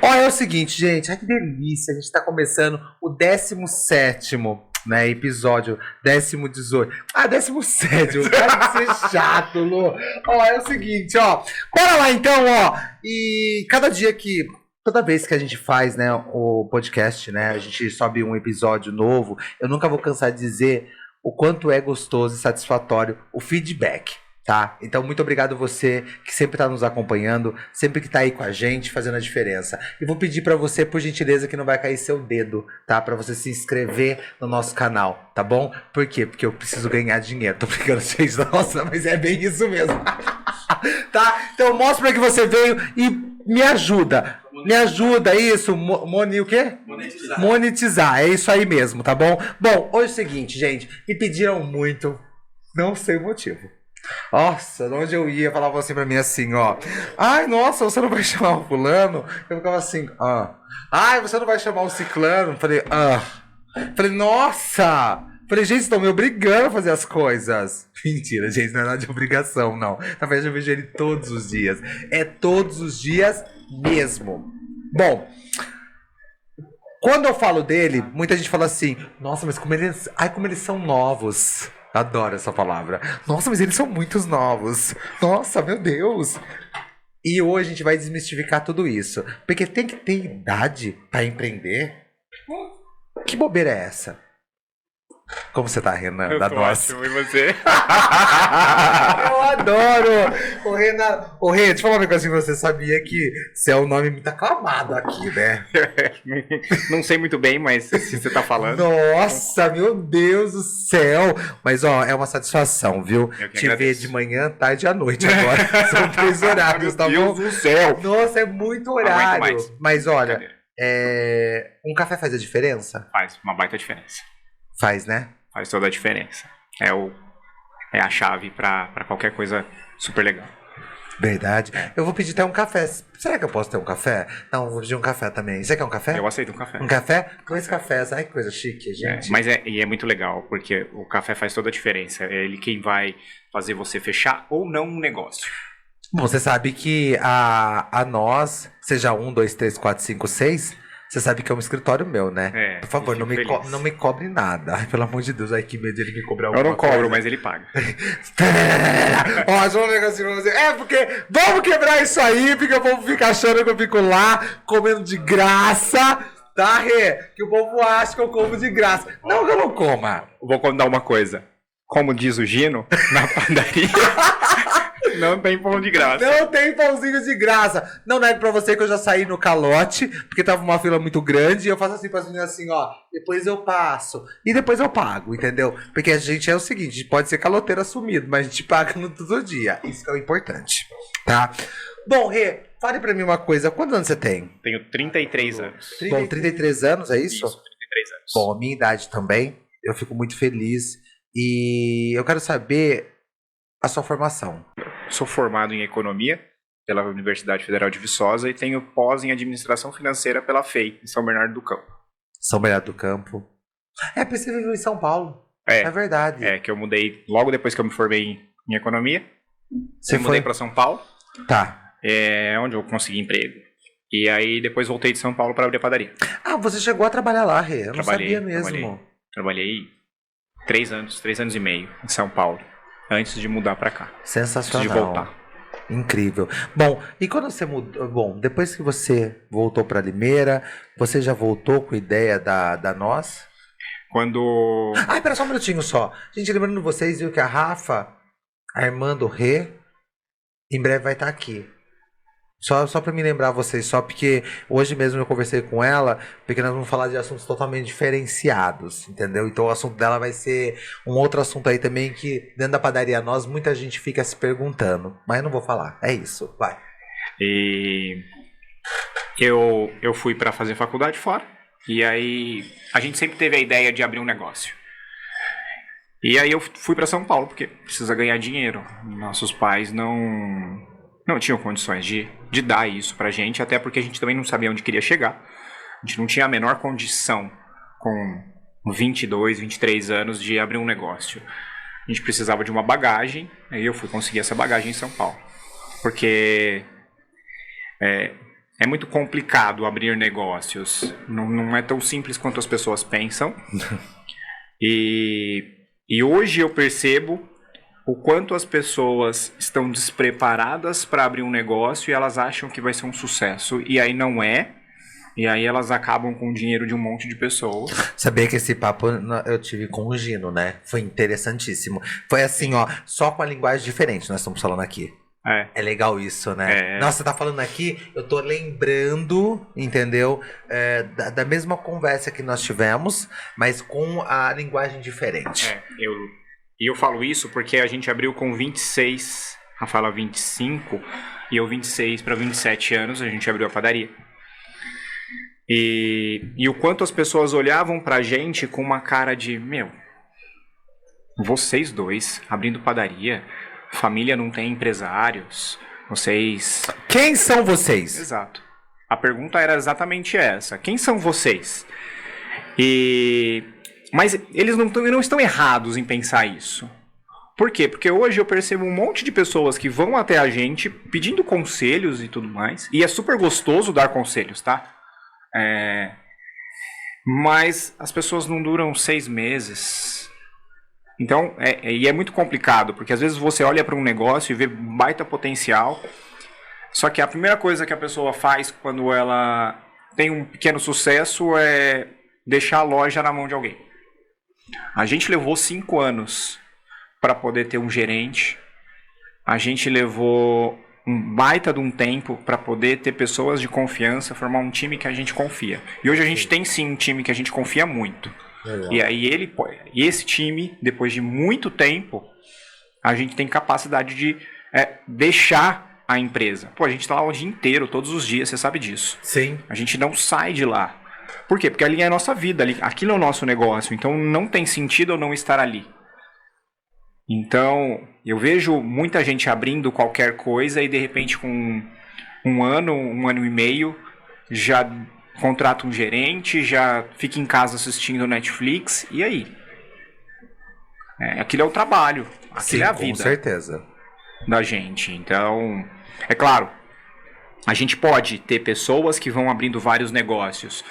Olha, é o seguinte, gente. Ai, que delícia. A gente tá começando o 17º, né, episódio. 18º. Ah, 17º. Para de ser chato, Lu. Ó, é o seguinte, ó. Bora lá, então, ó. E toda vez que a gente faz, né, o podcast, né, a gente sobe um episódio novo, eu nunca vou cansar de dizer o quanto é gostoso e satisfatório o feedback. Tá? Então, muito obrigado você que sempre está nos acompanhando, sempre que está aí com a gente, fazendo a diferença. E vou pedir para você, por gentileza, que não vai cair seu dedo, tá? Para você se inscrever no nosso canal, tá bom? Por quê? Porque eu preciso ganhar dinheiro. Tô brincando vocês, nossa, mas é bem isso mesmo. Tá? Então, mostra para que você veio e me ajuda. Me ajuda, isso. O quê? Monetizar. Monetizar, é isso aí mesmo, tá bom? Bom, hoje é o seguinte, gente. Me pediram muito, não sei o motivo. Nossa, onde eu ia, falavam assim pra mim assim, ó. Ai, nossa, você não vai chamar o fulano? Eu ficava assim, Ai, você não vai chamar o ciclano? Falei, Falei, nossa! Falei, gente, estão me obrigando a fazer as coisas. Mentira, gente, não é nada de obrigação, não. Na verdade, eu vejo ele todos os dias. É todos os dias mesmo. Bom, quando eu falo dele, muita gente fala assim, nossa, mas como eles são novos. Adoro essa palavra. Nossa, mas eles são muitos novos. Nossa, meu Deus. E hoje a gente vai desmistificar tudo isso. Porque tem que ter idade pra empreender? Que bobeira é essa? Como você tá, Renan? Eu tô ótimo, e você? Eu adoro! Ô, Renan, deixa eu falar uma coisa assim, você sabia que você é um nome muito aclamado aqui, né? Não sei muito bem, mas se você tá falando. Nossa, meu Deus do céu! Mas, ó, é uma satisfação, viu? Te ver de manhã, tarde e à noite agora. São 3 horários, tá bom? Meu Deus do céu! Nossa, é muito horário. Mas, olha, um café faz a diferença? Faz uma baita diferença. Faz, né? Faz toda a diferença. É a chave pra qualquer coisa super legal. Verdade. Eu vou pedir até um café. Será que eu posso ter um café? Não, vou pedir um café também. Você quer um café? Eu aceito um café. Um café? 2 cafés. Ai, que coisa chique, gente. Mas é muito legal, porque o café faz toda a diferença. É ele quem vai fazer você fechar ou não um negócio. Bom, você sabe que a nós, seja 1, 2, 3, 4, 5, 6... Você sabe que é um escritório meu, né? Por favor, não me cobre nada. Ai, pelo amor de Deus, ai que medo ele me cobrar alguma coisa. Eu não cobro, mas ele paga. Ó, só um negocinho pra você. É, porque vamos quebrar isso aí, porque o povo fica achando que eu fico lá, comendo de graça, tá, Rê? Que o povo acha que eu como de graça. Não que eu não coma. Vou contar uma coisa. Como diz o Gino, na padaria... Não tem pão de graça. Não tem pãozinho de graça. Não nego pra você que eu já saí no calote, porque tava uma fila muito grande, e eu faço assim pras meninas assim, ó, depois eu passo. E depois eu pago, entendeu? Porque a gente é o seguinte, a gente pode ser caloteiro assumido, mas a gente paga no todo dia. Isso que é o importante, tá? Bom, Rê, fale pra mim uma coisa, quantos anos você tem? Tenho 33 anos. Bom, 33 anos, é isso? Isso, 33 anos. Bom, a minha idade também, eu fico muito feliz. E eu quero saber a sua formação. Sou formado em Economia pela Universidade Federal de Viçosa e tenho pós em Administração Financeira pela FEI, em São Bernardo do Campo. São Bernardo do Campo. É, porque você viveu em São Paulo. É verdade. É, que eu mudei logo depois que eu me formei em Economia. Você mudei para São Paulo. Tá. Onde eu consegui emprego. E aí depois voltei de São Paulo para abrir a padaria. Ah, você chegou a trabalhar lá, Rê. Eu não sabia mesmo. Trabalhei 3 anos e meio em São Paulo. Antes de mudar pra cá. Sensacional. Antes de voltar. Incrível. Bom, e quando você mudou... Bom, depois que você voltou pra Limeira, você já voltou com a ideia da nós? Quando... Ai, pera só um minutinho só. Gente, lembrando vocês, viu que a Rafa, a irmã do Rê, em breve vai estar aqui. Só pra me lembrar vocês, só porque hoje mesmo eu conversei com ela, porque nós vamos falar de assuntos totalmente diferenciados, entendeu? Então o assunto dela vai ser um outro assunto aí também que dentro da padaria nós, muita gente fica se perguntando, mas eu não vou falar, é isso, vai. E eu fui pra fazer faculdade fora, e aí a gente sempre teve a ideia de abrir um negócio. E aí eu fui pra São Paulo, porque precisa ganhar dinheiro, nossos pais não tinham condições de dar isso pra gente, até porque a gente também não sabia onde queria chegar. A gente não tinha a menor condição, com 22, 23 anos, de abrir um negócio. A gente precisava de uma bagagem, aí eu fui conseguir essa bagagem em São Paulo. Porque é muito complicado abrir negócios. Não é tão simples quanto as pessoas pensam. E hoje eu percebo o quanto as pessoas estão despreparadas para abrir um negócio e elas acham que vai ser um sucesso. E aí não é. E aí elas acabam com o dinheiro de um monte de pessoas. Sabia que esse papo eu tive com o Gino, né? Foi interessantíssimo. Foi assim, ó, só com a linguagem diferente nós estamos falando aqui. É legal isso, né? Nossa, você tá falando aqui, eu tô lembrando, entendeu? Da mesma conversa que nós tivemos, mas com a linguagem diferente. Eu falo isso porque a gente abriu com 26, Rafaela 25, e eu 26 para 27 anos, a gente abriu a padaria. E o quanto as pessoas olhavam pra gente com uma cara de, vocês dois abrindo padaria, família não tem empresários, vocês... Quem são vocês? Exato. A pergunta era exatamente essa. Quem são vocês? Mas eles não estão errados em pensar isso. Por quê? Porque hoje eu percebo um monte de pessoas que vão até a gente pedindo conselhos e tudo mais. E é super gostoso dar conselhos, tá? Mas as pessoas não duram 6 meses. Então, é muito complicado, porque às vezes você olha para um negócio e vê baita potencial, só que a primeira coisa que a pessoa faz quando ela tem um pequeno sucesso é deixar a loja na mão de alguém. A gente levou 5 anos para poder ter um gerente, a gente levou um baita de um tempo para poder ter pessoas de confiança, formar um time que a gente confia. E hoje a gente tem sim um time que a gente confia muito. Legal. E aí esse time, depois de muito tempo, a gente tem capacidade de deixar a empresa. A gente tá lá o dia inteiro, todos os dias, você sabe disso. Sim. A gente não sai de lá. Por quê? Porque ali é a nossa vida, aquilo é o nosso negócio, então não tem sentido eu não estar ali. Então, eu vejo muita gente abrindo qualquer coisa e de repente com um ano e meio, já contrata um gerente, já fica em casa assistindo Netflix, e aí? Aquilo é o trabalho, aquilo é a vida. Com certeza. Da gente. Então, é claro, a gente pode ter pessoas que vão abrindo vários negócios,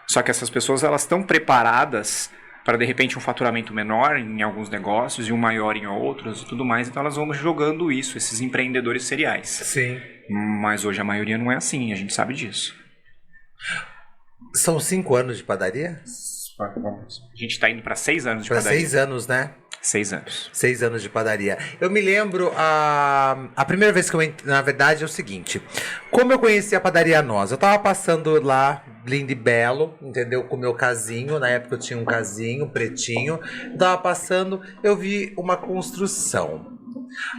só que essas pessoas elas estão preparadas para de repente um faturamento menor em alguns negócios e um maior em outros e tudo mais. Então elas vão jogando isso, esses empreendedores seriais. Sim. Mas hoje a maioria não é assim, a gente sabe disso. São 5 anos de padaria? A gente está indo para 6 anos de padaria. Para 6 anos, né? 6 anos. 6 anos de padaria. Eu me lembro, a primeira vez que eu entrei, na verdade, é o seguinte. Como eu conheci a padaria Nós? Eu tava passando lá, lindo e belo, entendeu? Com o meu casinho. Na época eu tinha um casinho pretinho. Tava passando, eu vi uma construção.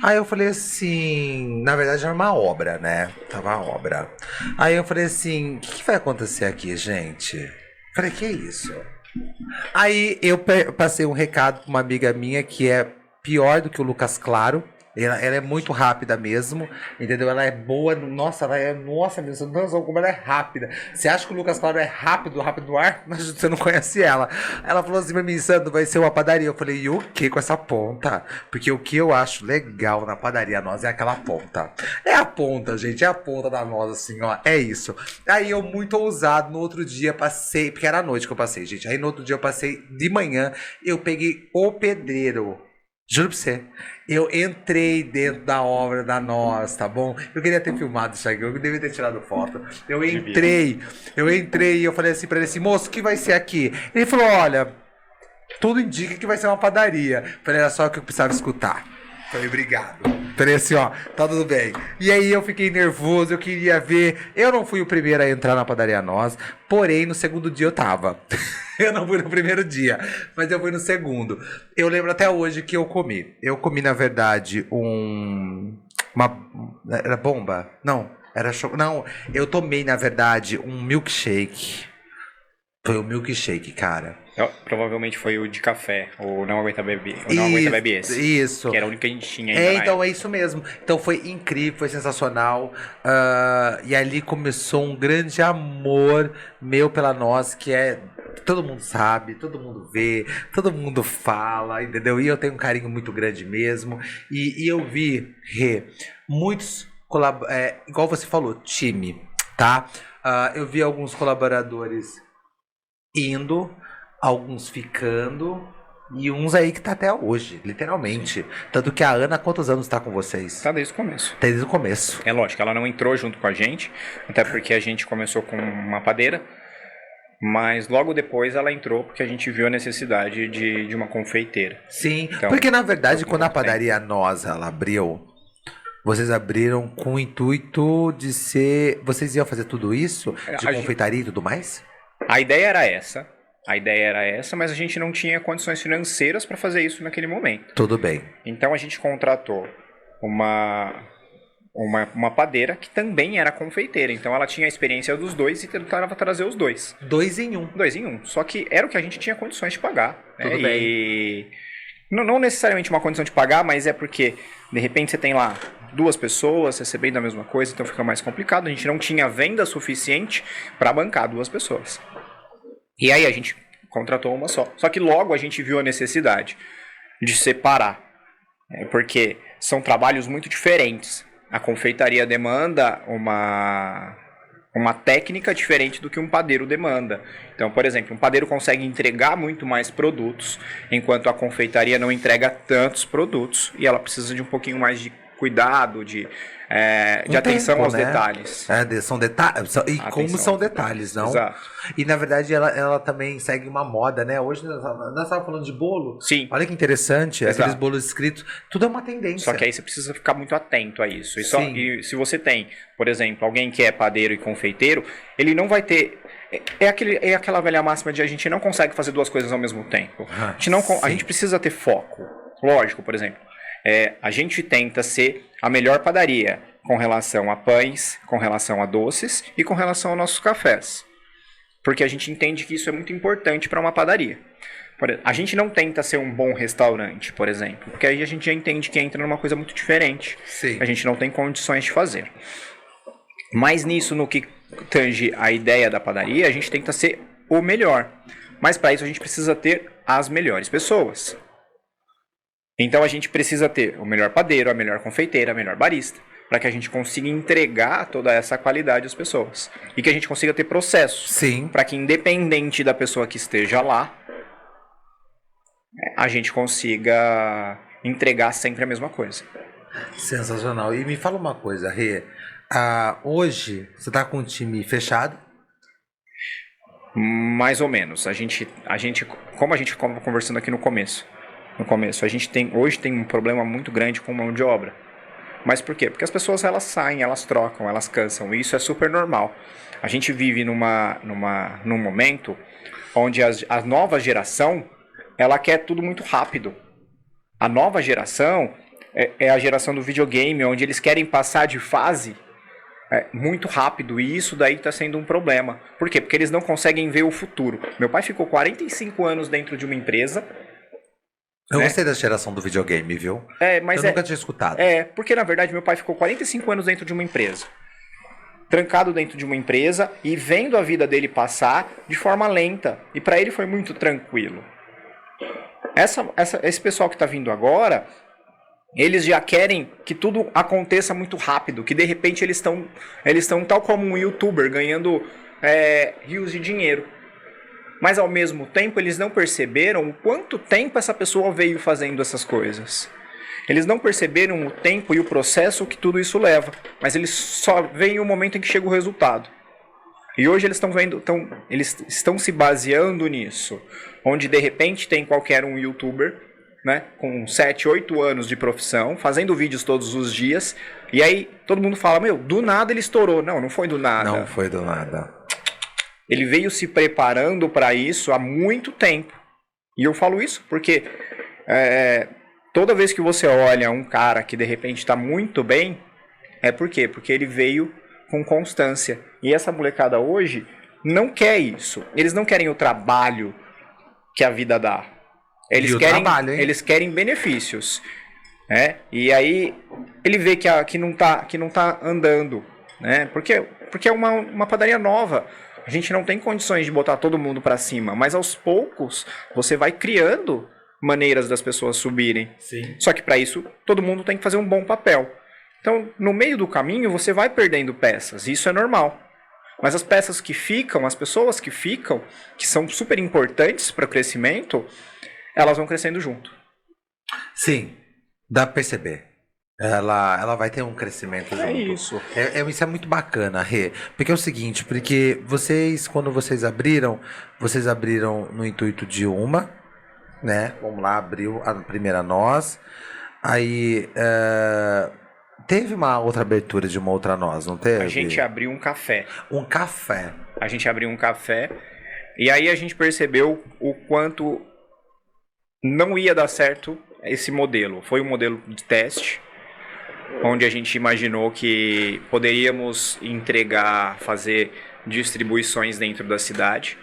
Aí eu falei assim, na verdade era uma obra, né? Tava a obra. Aí eu falei assim, o que vai acontecer aqui, gente? Falei, que isso? Aí eu passei um recado pra uma amiga minha que é pior do que o Lucas Claro. Ela é muito rápida mesmo, entendeu? Ela é boa, nossa, nossa, meu Deus, como ela é rápida. Você acha que o Lucas Claro é rápido no ar? Mas você não conhece ela. Ela falou assim pra mim, Sandro, vai ser uma padaria. Eu falei, e o que com essa ponta? Porque o que eu acho legal na padaria Nós é aquela ponta. É a ponta, gente, é a ponta da Nós, assim, ó, é isso. Aí eu, muito ousado, no outro dia passei, porque era à noite que eu passei, gente. Aí no outro dia eu passei de manhã, eu peguei o pedreiro. Juro pra você, eu entrei dentro da obra da Nós, tá bom? Eu queria ter filmado isso aqui, eu devia ter tirado foto. Eu entrei e eu falei assim pra ele assim, moço, o que vai ser aqui? Ele falou, olha, tudo indica que vai ser uma padaria. Falei, era só o que eu precisava escutar. Falei, obrigado. Falei assim, ó, tá tudo bem. E aí eu fiquei nervoso, eu queria ver. Eu não fui o primeiro a entrar na padaria Nós, porém no segundo dia eu tava. Eu não fui no primeiro dia, mas eu fui no segundo. Eu lembro até hoje que eu comi. Eu comi, na verdade, era bomba? Não, era chocolate. Não, eu tomei, na verdade, um milkshake. Foi o milkshake, cara. Provavelmente foi o de café, ou não aguenta beber, ou não aguenta beber esse. Isso. Que era o único que a gente tinha ainda. Então é isso mesmo. Então foi incrível, foi sensacional. E ali começou um grande amor meu pela Nós, que é... Todo mundo sabe, todo mundo vê, todo mundo fala, entendeu? E eu tenho um carinho muito grande mesmo. E eu vi, muitos igual você falou, time. tá? Eu vi alguns colaboradores indo, alguns ficando, e uns aí que tá até hoje, literalmente. Tanto que a Ana, quantos anos tá com vocês? Tá desde o começo. Desde o começo. É lógico, ela não entrou junto com a gente, até porque a gente começou com uma padeira, mas logo depois ela entrou porque a gente viu a necessidade de uma confeiteira. Sim, Então, porque na verdade, por quando a muito tempo. padaria Nossa, ela abriu, vocês abriram com o intuito de ser... Vocês iam fazer tudo isso? De A confeitaria e tudo mais? A ideia era essa, mas a gente não tinha condições financeiras para fazer isso naquele momento. Tudo bem. Então a gente contratou uma padeira que também era confeiteira. Então ela tinha a experiência dos dois e tentava trazer os dois. 2 em 1. 2 em 1. Só que era o que a gente tinha condições de pagar. Né? Tudo bem. Não necessariamente uma condição de pagar, mas é porque, de repente, você tem lá 2 pessoas recebendo a mesma coisa, então fica mais complicado. A gente não tinha venda suficiente para bancar 2 pessoas. E aí a gente contratou uma só. Só que logo a gente viu a necessidade de separar. Porque são trabalhos muito diferentes. A confeitaria demanda uma técnica diferente do que um padeiro demanda. Então, por exemplo, um padeiro consegue entregar muito mais produtos, enquanto a confeitaria não entrega tantos produtos e ela precisa de um pouquinho mais de cuidado, de atenção tempo, aos né? detalhes. São detalhes. E Atenção como são aos detalhes, não? Exato. E na verdade ela também segue uma moda, né? Hoje nós estávamos falando de bolo. Sim. Olha que interessante, Exato. aqueles bolos escritos. Tudo é uma tendência. Só que aí você precisa ficar muito atento a isso. Sim. E se você tem, por exemplo, alguém que é padeiro e confeiteiro, ele não vai ter... É aquela velha máxima de a gente não consegue fazer 2 coisas ao mesmo tempo. A gente precisa ter foco. Lógico, por exemplo. A gente tenta ser a melhor padaria com relação a pães, com relação a doces e com relação aos nossos cafés. Porque a gente entende que isso é muito importante para uma padaria. A gente não tenta ser um bom restaurante, por exemplo, porque aí a gente já entende que entra numa coisa muito diferente. Sim. A gente não tem condições de fazer. Mas nisso, no que tange a ideia da padaria, a gente tenta ser o melhor. Mas para isso a gente precisa ter as melhores pessoas. Então a gente precisa ter o melhor padeiro, a melhor confeiteira, a melhor barista, para que a gente consiga entregar toda essa qualidade às pessoas. E que a gente consiga ter processos. Sim. Para que independente da pessoa que esteja lá, a gente consiga entregar sempre a mesma coisa. Sensacional. E me fala uma coisa, Rê. Hoje você está com um time fechado? Mais ou menos. Como a gente estava conversando aqui no começo, a gente hoje tem um problema muito grande com mão de obra. Mas por quê? Porque as pessoas elas saem, elas trocam, elas cansam. E isso é super normal. A gente vive num momento onde a nova geração ela quer tudo muito rápido. A nova geração é a geração do videogame, onde eles querem passar de fase muito rápido. E isso daí está sendo um problema. Por quê? Porque eles não conseguem ver o futuro. Meu pai ficou 45 anos dentro de uma empresa. Eu gostei da geração do videogame, viu? Mas eu nunca tinha escutado. Porque na verdade meu pai ficou 45 anos dentro de uma empresa. Trancado dentro de uma empresa e vendo a vida dele passar de forma lenta. E para ele foi muito tranquilo. Esse pessoal que está vindo agora, eles já querem que tudo aconteça muito rápido. Que de repente eles estão tal como um youtuber ganhando rios de dinheiro. Mas ao mesmo tempo eles não perceberam o quanto tempo essa pessoa veio fazendo essas coisas. Eles não perceberam o tempo e o processo que tudo isso leva. Mas eles só veem o momento em que chega o resultado. E hoje eles eles estão se baseando nisso. Onde de repente tem qualquer um youtuber, né, com 7, 8 anos de profissão, fazendo vídeos todos os dias. E aí todo mundo fala, do nada ele estourou. Não foi do nada. Não foi do nada. Ele veio se preparando para isso há muito tempo. E eu falo isso porque toda vez que você olha um cara que de repente está muito bem, por quê? Porque ele veio com constância. E essa molecada hoje não quer isso. Eles não querem o trabalho que a vida dá. Eles querem benefícios. E aí ele vê que não tá andando. Né? Porque é uma padaria nova. A gente não tem condições de botar todo mundo para cima, mas aos poucos você vai criando maneiras das pessoas subirem. Sim. Só que para isso todo mundo tem que fazer um bom papel. Então, no meio do caminho você vai perdendo peças, isso é normal. Mas as peças que ficam, as pessoas que ficam, que são super importantes para o crescimento, elas vão crescendo junto. Sim, dá pra perceber. Ela vai ter um crescimento junto. É isso. Isso é muito bacana, Rê. Porque é o seguinte, porque quando vocês abriram no intuito de uma, né? Vamos lá, abriu a primeira nós. Aí teve uma outra abertura de uma outra nós, não teve? A gente abriu um café. Um café. A gente abriu um café e aí a gente percebeu o quanto não ia dar certo esse modelo. Foi um modelo de teste, onde a gente imaginou que poderíamos entregar, fazer distribuições dentro da cidade.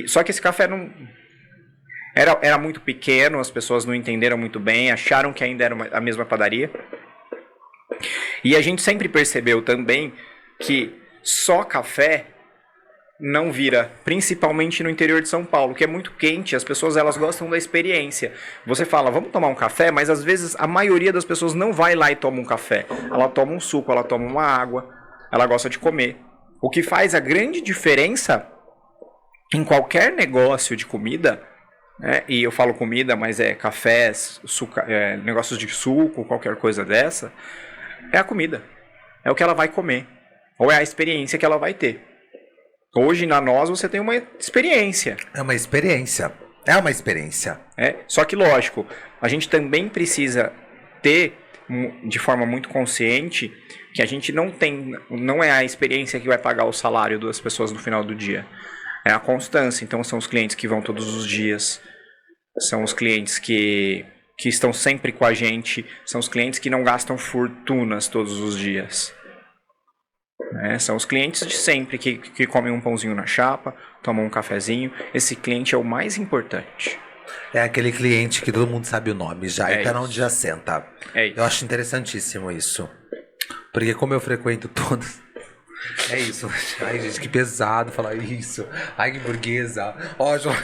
Só que esse café não era muito pequeno, as pessoas não entenderam muito bem, acharam que ainda era a mesma padaria. E a gente sempre percebeu também que só café não vira, principalmente no interior de São Paulo, que é muito quente, as pessoas elas gostam da experiência. Você fala, vamos tomar um café, mas às vezes a maioria das pessoas não vai lá e toma um café. Ela toma um suco, ela toma uma água, ela gosta de comer. O que faz a grande diferença em qualquer negócio de comida, né, e eu falo comida, mas é cafés, negócios de suco, qualquer coisa dessa, é a comida. É o que ela vai comer. Ou é a experiência que ela vai ter. Hoje, na Nós, você tem uma experiência. É uma experiência. É uma experiência. Só que, lógico, a gente também precisa ter, de forma muito consciente, que a gente não é a experiência que vai pagar o salário das pessoas no final do dia. É a constância. Então, são os clientes que vão todos os dias. São os clientes que estão sempre com a gente. São os clientes que não gastam fortunas todos os dias. São os clientes de sempre que comem um pãozinho na chapa, tomam um cafezinho. Esse cliente é o mais importante. É aquele cliente que todo mundo sabe o nome já, e tá isso. onde já senta. Isso. Eu acho interessantíssimo isso. Porque como eu frequento todos... É isso. Ai, gente, que pesado falar isso. Ai, que burguesa. Ó, João,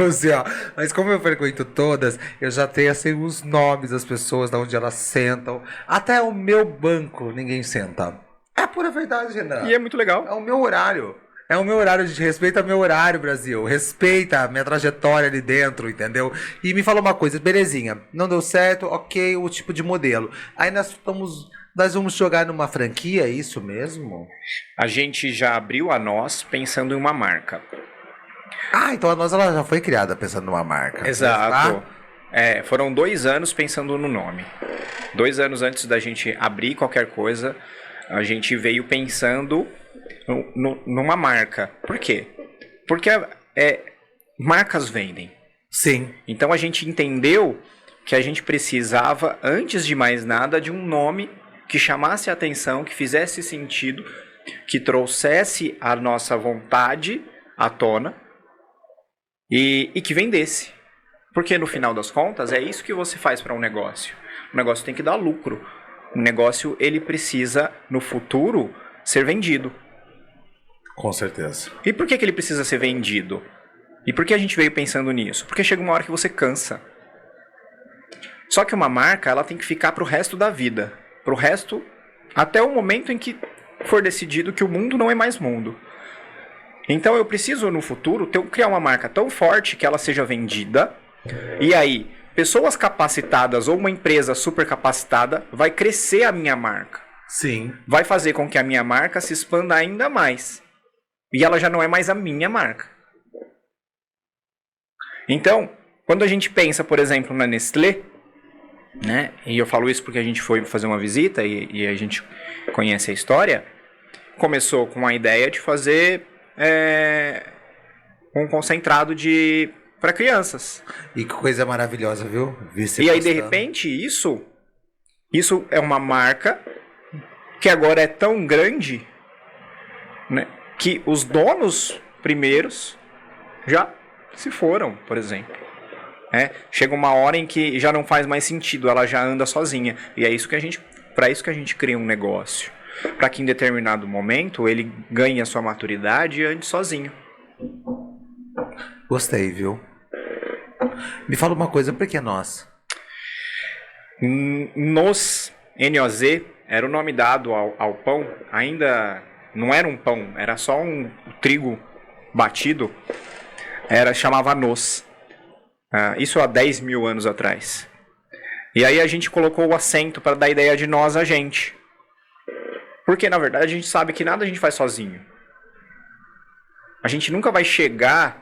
assim, ó. Mas como eu frequento todas, eu já tenho assim os nomes das pessoas, de onde elas sentam. Até o meu banco ninguém senta. É a pura verdade, Renan. E é muito legal. É o meu horário. É o meu horário, gente. Respeita meu horário, Brasil. Respeita a minha trajetória ali dentro, entendeu? E me fala uma coisa, belezinha. Não deu certo, ok, o tipo de modelo. Aí nós vamos jogar numa franquia, é isso mesmo? A gente já abriu a Nós pensando em uma marca. Ah, então a Nós ela já foi criada pensando numa marca. Exato. Foram 2 anos pensando no nome. 2 anos antes da gente abrir qualquer coisa, a gente veio pensando numa marca. Por quê? Porque marcas vendem. Sim. Então a gente entendeu que a gente precisava, antes de mais nada, de um nome que chamasse a atenção, que fizesse sentido, que trouxesse a nossa vontade à tona e que vendesse. Porque no final das contas é isso que você faz para um negócio. O negócio tem que dar lucro. O negócio ele precisa, no futuro, ser vendido. Com certeza. E por que ele precisa ser vendido? E por que a gente veio pensando nisso? Porque chega uma hora que você cansa. Só que uma marca ela tem que ficar para o resto da vida. Para o resto, até o momento em que for decidido que o mundo não é mais mundo. Então eu preciso, no futuro, criar uma marca tão forte que ela seja vendida. E aí, pessoas capacitadas ou uma empresa super capacitada vai crescer a minha marca. Sim. Vai fazer com que a minha marca se expanda ainda mais. E ela já não é mais a minha marca. Então, quando a gente pensa, por exemplo, na Nestlé, né? E eu falo isso porque a gente foi fazer uma visita e a gente conhece a história. Começou com a ideia de fazer um concentrado para crianças. E que coisa maravilhosa, viu? E aí, de repente, isso é uma marca que agora é tão grande, né, que os donos primeiros já se foram, por exemplo. Chega uma hora em que já não faz mais sentido, ela já anda sozinha. E é para isso que a gente cria um negócio. Para que em determinado momento ele ganhe a sua maturidade e ande sozinho. Gostei, viu? Me fala uma coisa, por que nós? NOZ era o nome dado ao pão, ainda não era um pão, era só um trigo batido, chamava noz. Isso há 10 mil anos atrás. E aí a gente colocou o acento para dar a ideia de nós a gente. Porque, na verdade, a gente sabe que nada a gente faz sozinho. A gente nunca vai chegar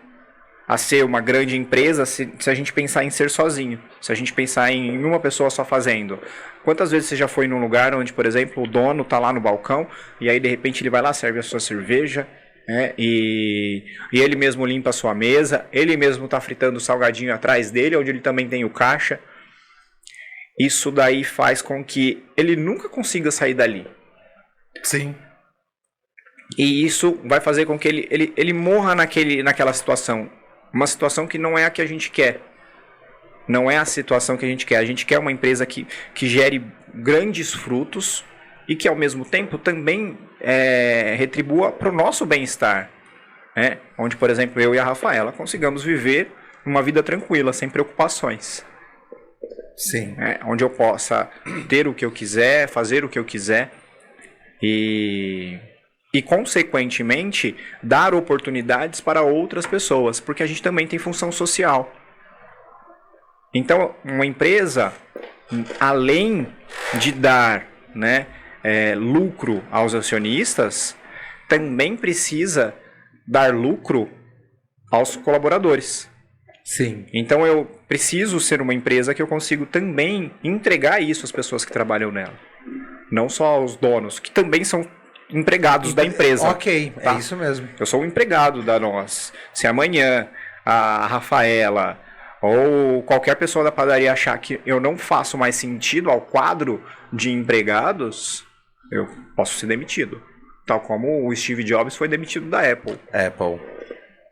a ser uma grande empresa se a gente pensar em ser sozinho. Se a gente pensar em uma pessoa só fazendo. Quantas vezes você já foi num lugar onde, por exemplo, o dono está lá no balcão e aí, de repente, ele vai lá, serve a sua cerveja, né, e ele mesmo limpa a sua mesa, ele mesmo está fritando o salgadinho atrás dele, onde ele também tem o caixa. Isso daí faz com que ele nunca consiga sair dali. Sim. E isso vai fazer com que ele morra naquela situação. Uma situação que não é a que a gente quer. Não é a situação que a gente quer. A gente quer uma empresa que gere grandes frutos e que, ao mesmo tempo, também retribua para o nosso bem-estar. Né? Onde, por exemplo, eu e a Rafaela consigamos viver uma vida tranquila, sem preocupações. Sim. Onde eu possa ter o que eu quiser, fazer o que eu quiser e consequentemente, dar oportunidades para outras pessoas, porque a gente também tem função social. Então, uma empresa, além de dar, né, lucro aos acionistas, também precisa dar lucro aos colaboradores. Sim. Então, eu preciso ser uma empresa que eu consigo também entregar isso às pessoas que trabalham nela. Não só aos donos, que também são empregados da empresa. Ok, tá? É isso mesmo. Eu sou um empregado da nós. Se amanhã a Rafaela ou qualquer pessoa da padaria achar que eu não faço mais sentido ao quadro de empregados, eu posso ser demitido. Tal como o Steve Jobs foi demitido da Apple. Apple.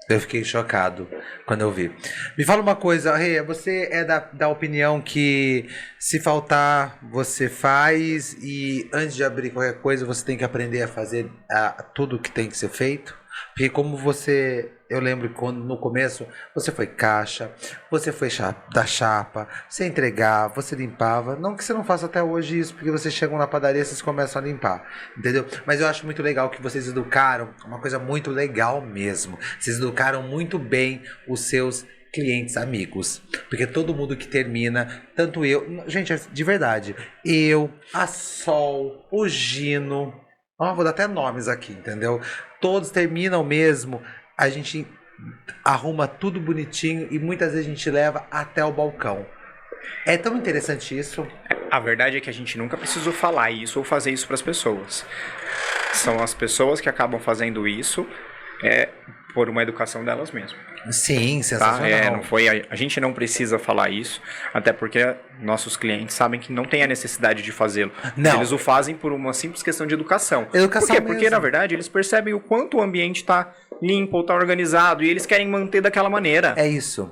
Eu fiquei chocado quando eu vi. Me fala uma coisa, Rê, você é da opinião que se faltar, você faz e antes de abrir qualquer coisa, você tem que aprender a fazer tudo que tem que ser feito? Porque como eu lembro quando no começo, você foi caixa, você foi da chapa, você entregava, você limpava. Não que você não faça até hoje isso, porque vocês chegam na padaria e vocês começam a limpar, entendeu? Mas eu acho muito legal que vocês educaram, uma coisa muito legal mesmo. Vocês educaram muito bem os seus clientes, amigos. Porque todo mundo que termina, tanto eu... Gente, de verdade, eu, a Sol, o Gino... vou dar até nomes aqui, entendeu? Todos terminam mesmo, a gente arruma tudo bonitinho e muitas vezes a gente leva até o balcão. É tão interessante isso. A verdade é que a gente nunca precisou falar isso ou fazer isso para as pessoas. São as pessoas que acabam fazendo isso por uma educação delas mesmas. Sim, sensacional. Não foi, a gente não precisa falar isso, até porque nossos clientes sabem que não tem a necessidade de fazê-lo. Não. Eles o fazem por uma simples questão de educação. Educação Por quê? mesmo. Porque, na verdade, eles percebem o quanto o ambiente está limpo ou está organizado e eles querem manter daquela maneira. É isso.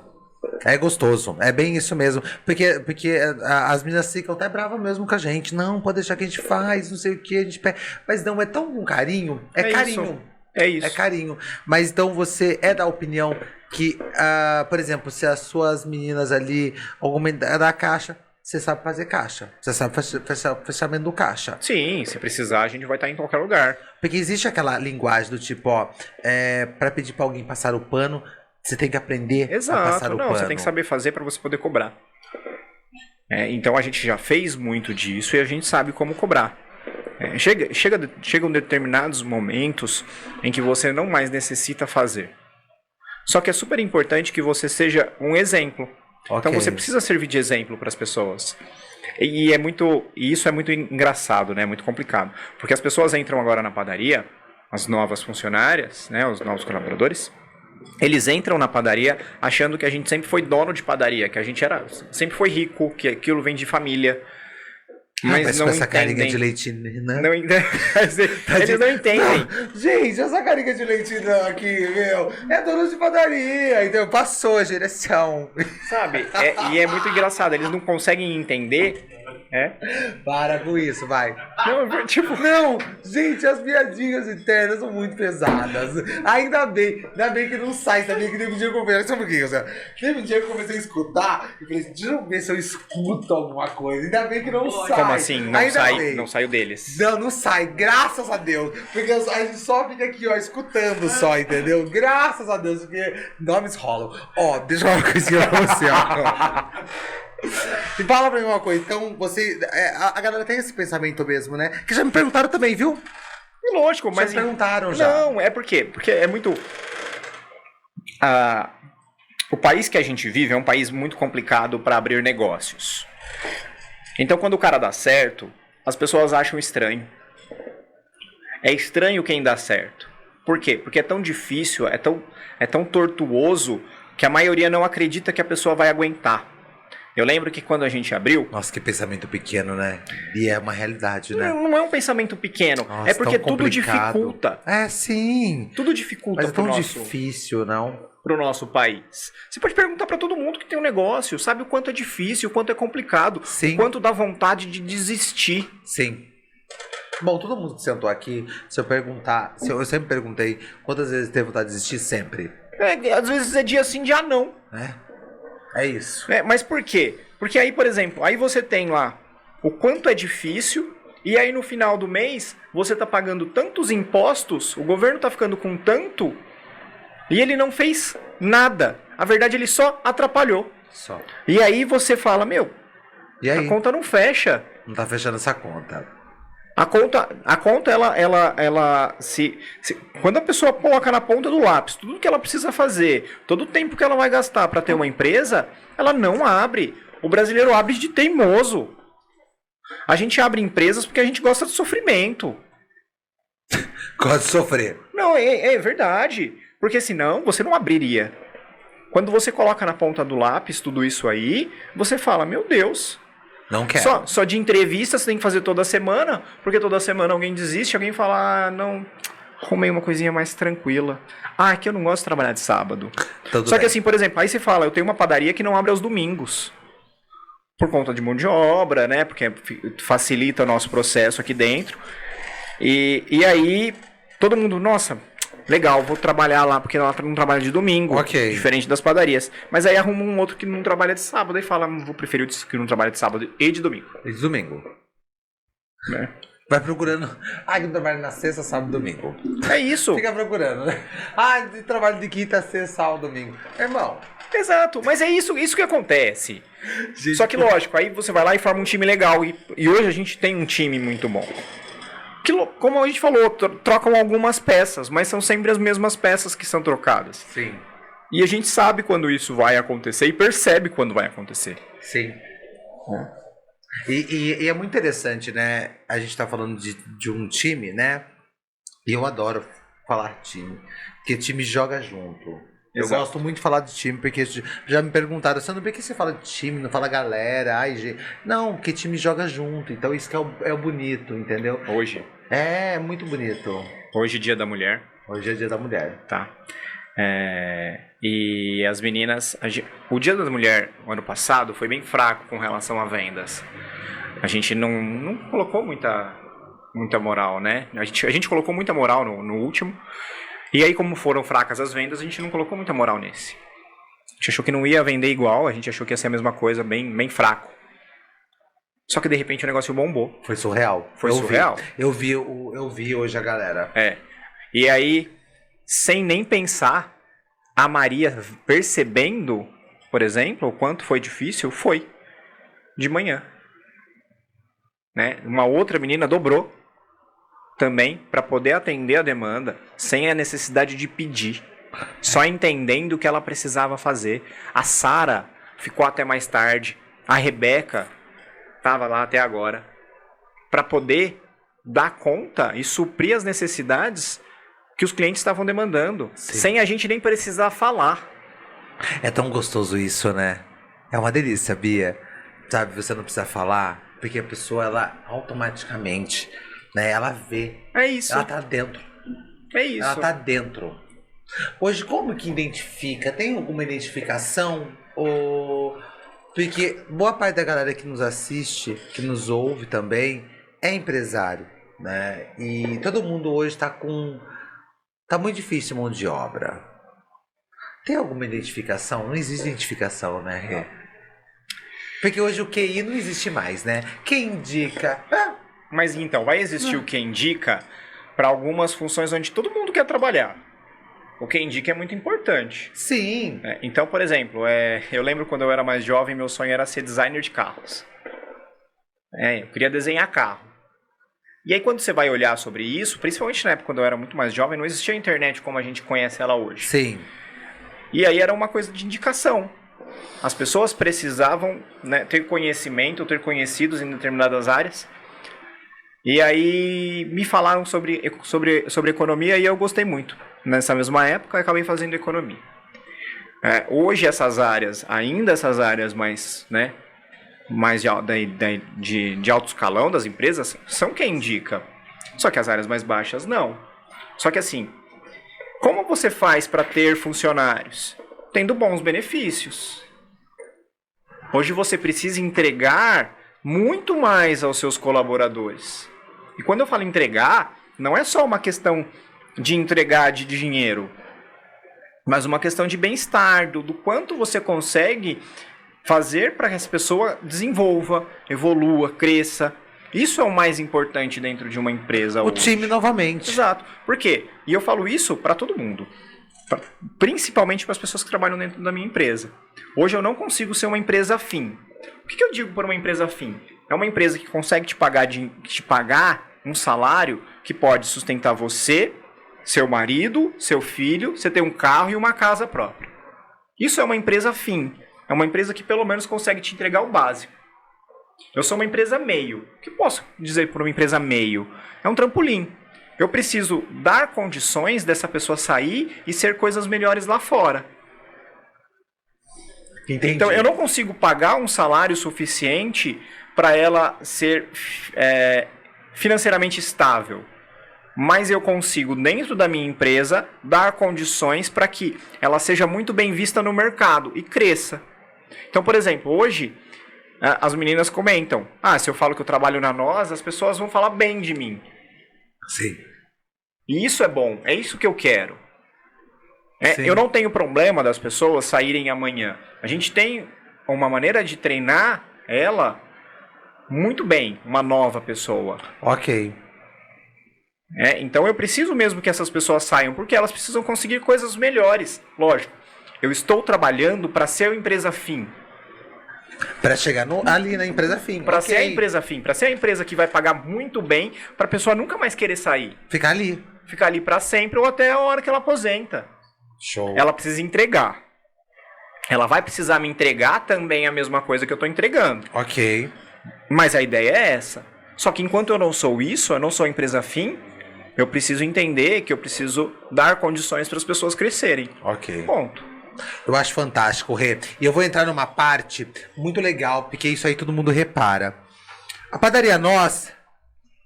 É gostoso, é bem isso mesmo. Porque as meninas ficam até bravas mesmo com a gente. Não, pode deixar que a gente faz, não sei o que, a gente pega. Mas não, é tão com carinho. É carinho. Isso. É isso. É carinho. Mas então você é da opinião que, por exemplo, se as suas meninas ali, alguma é da caixa, você sabe fazer caixa. Você sabe fechamento do caixa. Sim, se precisar, a gente vai estar em qualquer lugar. Porque existe aquela linguagem do tipo, para pedir para alguém passar o pano, você tem que aprender a passar o pano. Você tem que saber fazer para você poder cobrar. Então a gente já fez muito disso e a gente sabe como cobrar. Chegam determinados momentos em que você não mais necessita fazer. Só que é super importante que você seja um exemplo. Okay. Então você precisa servir de exemplo para as pessoas. E isso é muito engraçado, né? Muito complicado. Porque as pessoas entram agora na padaria, as novas funcionárias, né? Os novos colaboradores, eles entram na padaria achando que a gente sempre foi dono de padaria, que a gente sempre foi rico, que aquilo vem de família. Mas não com essa entendem. carinha de leitinho, né? Não entendem. Eles não entendem. Não, gente, essa carinha de leitinho aqui, meu, é dono de padaria, então passou a direção. Sabe? E é muito engraçado. Eles não conseguem entender É? Para com isso, vai. Não, tipo... Não, gente, as piadinhas internas são muito pesadas. Ainda bem que não sai, sabia que teve um dia que eu comecei, sabe por quê? Teve um dia que eu comecei a escutar e falei, deixa eu ver se eu escuto alguma coisa. Ainda bem que não sai. Como assim? Não saiu deles? Não sai, graças a Deus. Porque a gente só fica aqui, ó, escutando só, entendeu? Graças a Deus, porque nomes rolam. Ó, deixa eu falar uma coisinha pra você, ó. E fala pra mim uma coisa, então você. A galera tem esse pensamento mesmo, né? Que já me perguntaram também, viu? Lógico, mas. Já me perguntaram já. Não, é por quê? Porque é muito. O país que a gente vive é um país muito complicado para abrir negócios. Então, quando o cara dá certo, as pessoas acham estranho. É estranho quem dá certo. Por quê? Porque é tão difícil, é tão tortuoso que a maioria não acredita que a pessoa vai aguentar. Eu lembro que quando a gente abriu... Nossa, que pensamento pequeno, né? E é uma realidade, né? Não é um pensamento pequeno. Nossa, é porque tão tudo complicado. dificulta. É, sim. Tudo dificulta. Mas é tão difícil, não? Pro nosso país. Você pode perguntar pra todo mundo que tem um negócio, sabe o quanto é difícil, o quanto é complicado, Sim. o quanto dá vontade de desistir. Sim. Bom, todo mundo que sentou aqui, se eu perguntar, eu sempre perguntei quantas vezes teve vontade de desistir, sempre. Às vezes é dia sim, dia não. É isso. Mas por quê? Porque aí, por exemplo, aí você tem lá o quanto é difícil, e aí no final do mês você tá pagando tantos impostos, o governo tá ficando com tanto, e ele não fez nada. A verdade, ele só atrapalhou. Só. E aí você fala, meu, E aí? a conta não fecha. Não tá fechando essa conta. A conta ela se quando a pessoa coloca na ponta do lápis tudo que ela precisa fazer, todo o tempo que ela vai gastar para ter uma empresa, ela não abre. O brasileiro abre de teimoso. A gente abre empresas porque a gente gosta de sofrimento. Gosta de sofrer. Não, é verdade. Porque senão você não abriria. Quando você coloca na ponta do lápis tudo isso aí, você fala, meu Deus. Não quero. Só de entrevista você tem que fazer toda semana, porque toda semana alguém desiste, alguém fala, não, arrumei uma coisinha mais tranquila. É que eu não gosto de trabalhar de sábado. Tudo Só que bem. assim, por exemplo, aí você fala, eu tenho uma padaria que não abre aos domingos. Por conta de mão de obra, né? Porque facilita o nosso processo aqui dentro. E aí, todo mundo, nossa, legal, vou trabalhar lá, porque ela não trabalha de domingo. Ok. Diferente das padarias. Mas aí arruma um outro que não trabalha de sábado e fala, vou preferir o que não trabalha de sábado e de domingo. E de domingo. Né? Vai procurando. Que não trabalha na sexta, sábado e domingo. É isso. Fica procurando, né? De trabalho de quinta, sexta, sábado, domingo. Irmão. Exato, mas é isso que acontece. Gente, Só que lógico, aí você vai lá e forma um time legal. E hoje a gente tem um time muito bom. Que, como a gente falou, trocam algumas peças, mas são sempre as mesmas peças que são trocadas. Sim. E a gente sabe quando isso vai acontecer e percebe quando vai acontecer. Sim. E é muito interessante, né? A gente tá falando de um time, né? E eu adoro falar time. Porque time joga junto. Eu Exato. gosto muito de falar de time, porque já me perguntaram, Sandro, por que você fala de time, não fala galera? Gente. Não, porque time joga junto. Então isso que é o bonito, entendeu? Hoje. É muito bonito. Hoje, Dia da Mulher. Hoje é Dia da Mulher. Tá. E as meninas... O Dia da Mulher, o ano passado, foi bem fraco com relação a vendas. A gente não colocou muita moral, né? A gente colocou muita moral no último. E aí, como foram fracas as vendas, a gente não colocou muita moral nesse. A gente achou que não ia vender igual, a gente achou que ia ser a mesma coisa, bem fraco. Só que de repente o negócio bombou. Foi surreal. Foi surreal. Eu vi hoje a galera. E aí, sem nem pensar, a Maria percebendo, por exemplo, o quanto foi difícil, foi de manhã. Né? Uma outra menina dobrou também para poder atender a demanda sem a necessidade de pedir. Só entendendo o que ela precisava fazer. A Sara ficou até mais tarde. A Rebeca estava lá até agora. Para poder dar conta e suprir as necessidades que os clientes estavam demandando. Sim. Sem a gente nem precisar falar. É tão gostoso isso, né? É uma delícia, Bia. Sabe, você não precisa falar, porque a pessoa, ela automaticamente, né, ela vê. É isso. Ela tá dentro. É isso. Ela tá dentro. Hoje, como que identifica? Tem alguma identificação? Ou Porque boa parte da galera que nos assiste, que nos ouve também, é empresário, né? E todo mundo hoje tá com... Tá muito difícil mão de obra. Tem alguma identificação? Não existe identificação, né, Rê? Porque hoje o QI não existe mais, né? Quem indica... Mas então, vai existir o que indica para algumas funções onde todo mundo quer trabalhar. O que indica é muito importante. Sim. Então, por exemplo, eu lembro quando eu era mais jovem, meu sonho era ser designer de carros. Eu queria desenhar carro. E aí quando você vai olhar sobre isso, principalmente na época quando eu era muito mais jovem, não existia a internet como a gente conhece ela hoje. Sim. E aí era uma coisa de indicação. As pessoas precisavam, né, ter conhecimento, ter conhecidos em determinadas áreas. E aí me falaram sobre economia e eu gostei muito. Nessa mesma época, eu acabei fazendo economia. Hoje essas áreas, ainda essas áreas mais, né, mais de alto escalão das empresas, são quem indica. Só que as áreas mais baixas, não. Só que assim, como você faz para ter funcionários? Tendo bons benefícios. Hoje você precisa entregar muito mais aos seus colaboradores. E quando eu falo entregar, não é só uma questão de entregar de dinheiro, mas uma questão de bem-estar, do quanto você consegue fazer para que essa pessoa desenvolva, evolua, cresça. Isso é o mais importante dentro de uma empresa hoje. O time novamente. Exato. Por quê? E eu falo isso para todo mundo. Principalmente para as pessoas que trabalham dentro da minha empresa. Hoje eu não consigo ser uma empresa fim. O que eu digo por uma empresa fim? É uma empresa que consegue te pagar um salário que pode sustentar você, seu marido, seu filho, você ter um carro e uma casa própria. Isso é uma empresa fim. É uma empresa que pelo menos consegue te entregar o básico. Eu sou uma empresa meio. O que posso dizer por uma empresa meio? É um trampolim. Eu preciso dar condições dessa pessoa sair e ser coisas melhores lá fora. Entendi. Então, eu não consigo pagar um salário suficiente para ela ser financeiramente estável. Mas eu consigo, dentro da minha empresa, dar condições para que ela seja muito bem vista no mercado e cresça. Então, por exemplo, hoje, as meninas comentam: se eu falo que eu trabalho na Nós, as pessoas vão falar bem de mim. Sim. E isso é bom, é isso que eu quero. Sim. Eu não tenho problema das pessoas saírem amanhã. A gente tem uma maneira de treinar ela muito bem, uma nova pessoa. Ok. Então eu preciso mesmo que essas pessoas saiam, porque elas precisam conseguir coisas melhores. Lógico, eu estou trabalhando para ser a empresa fim. Para chegar ali na empresa fim. Para ser a empresa fim, para ser a empresa que vai pagar muito bem, para a pessoa nunca mais querer sair. Ficar ali. Ficar ali para sempre ou até a hora que ela aposenta. Show. Ela precisa entregar. Ela vai precisar me entregar também a mesma coisa que eu estou entregando. Ok. Mas a ideia é essa. Só que enquanto eu não sou isso, eu não sou empresa fim, eu preciso entender que eu preciso dar condições para as pessoas crescerem. Ok. Ponto. Eu acho fantástico, Rê. E eu vou entrar numa parte muito legal, porque isso aí todo mundo repara. A padaria Nós,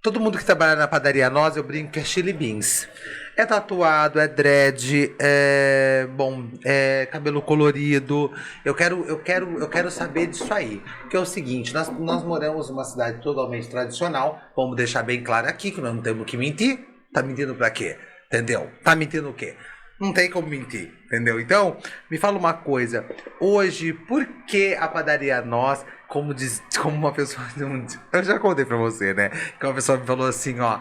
todo mundo que trabalha na padaria Nós, eu brinco que é chili beans. É tatuado, é dread, é cabelo colorido. Eu quero saber disso aí. Que é o seguinte, nós moramos numa cidade totalmente tradicional. Vamos deixar bem claro aqui que nós não temos que mentir. Tá mentindo pra quê? Entendeu? Tá mentindo o quê? Não tem como mentir, entendeu? Então, me fala uma coisa. Hoje, por que a padaria Nós, como uma pessoa... Eu já contei pra você, né? Que uma pessoa me falou assim, ó...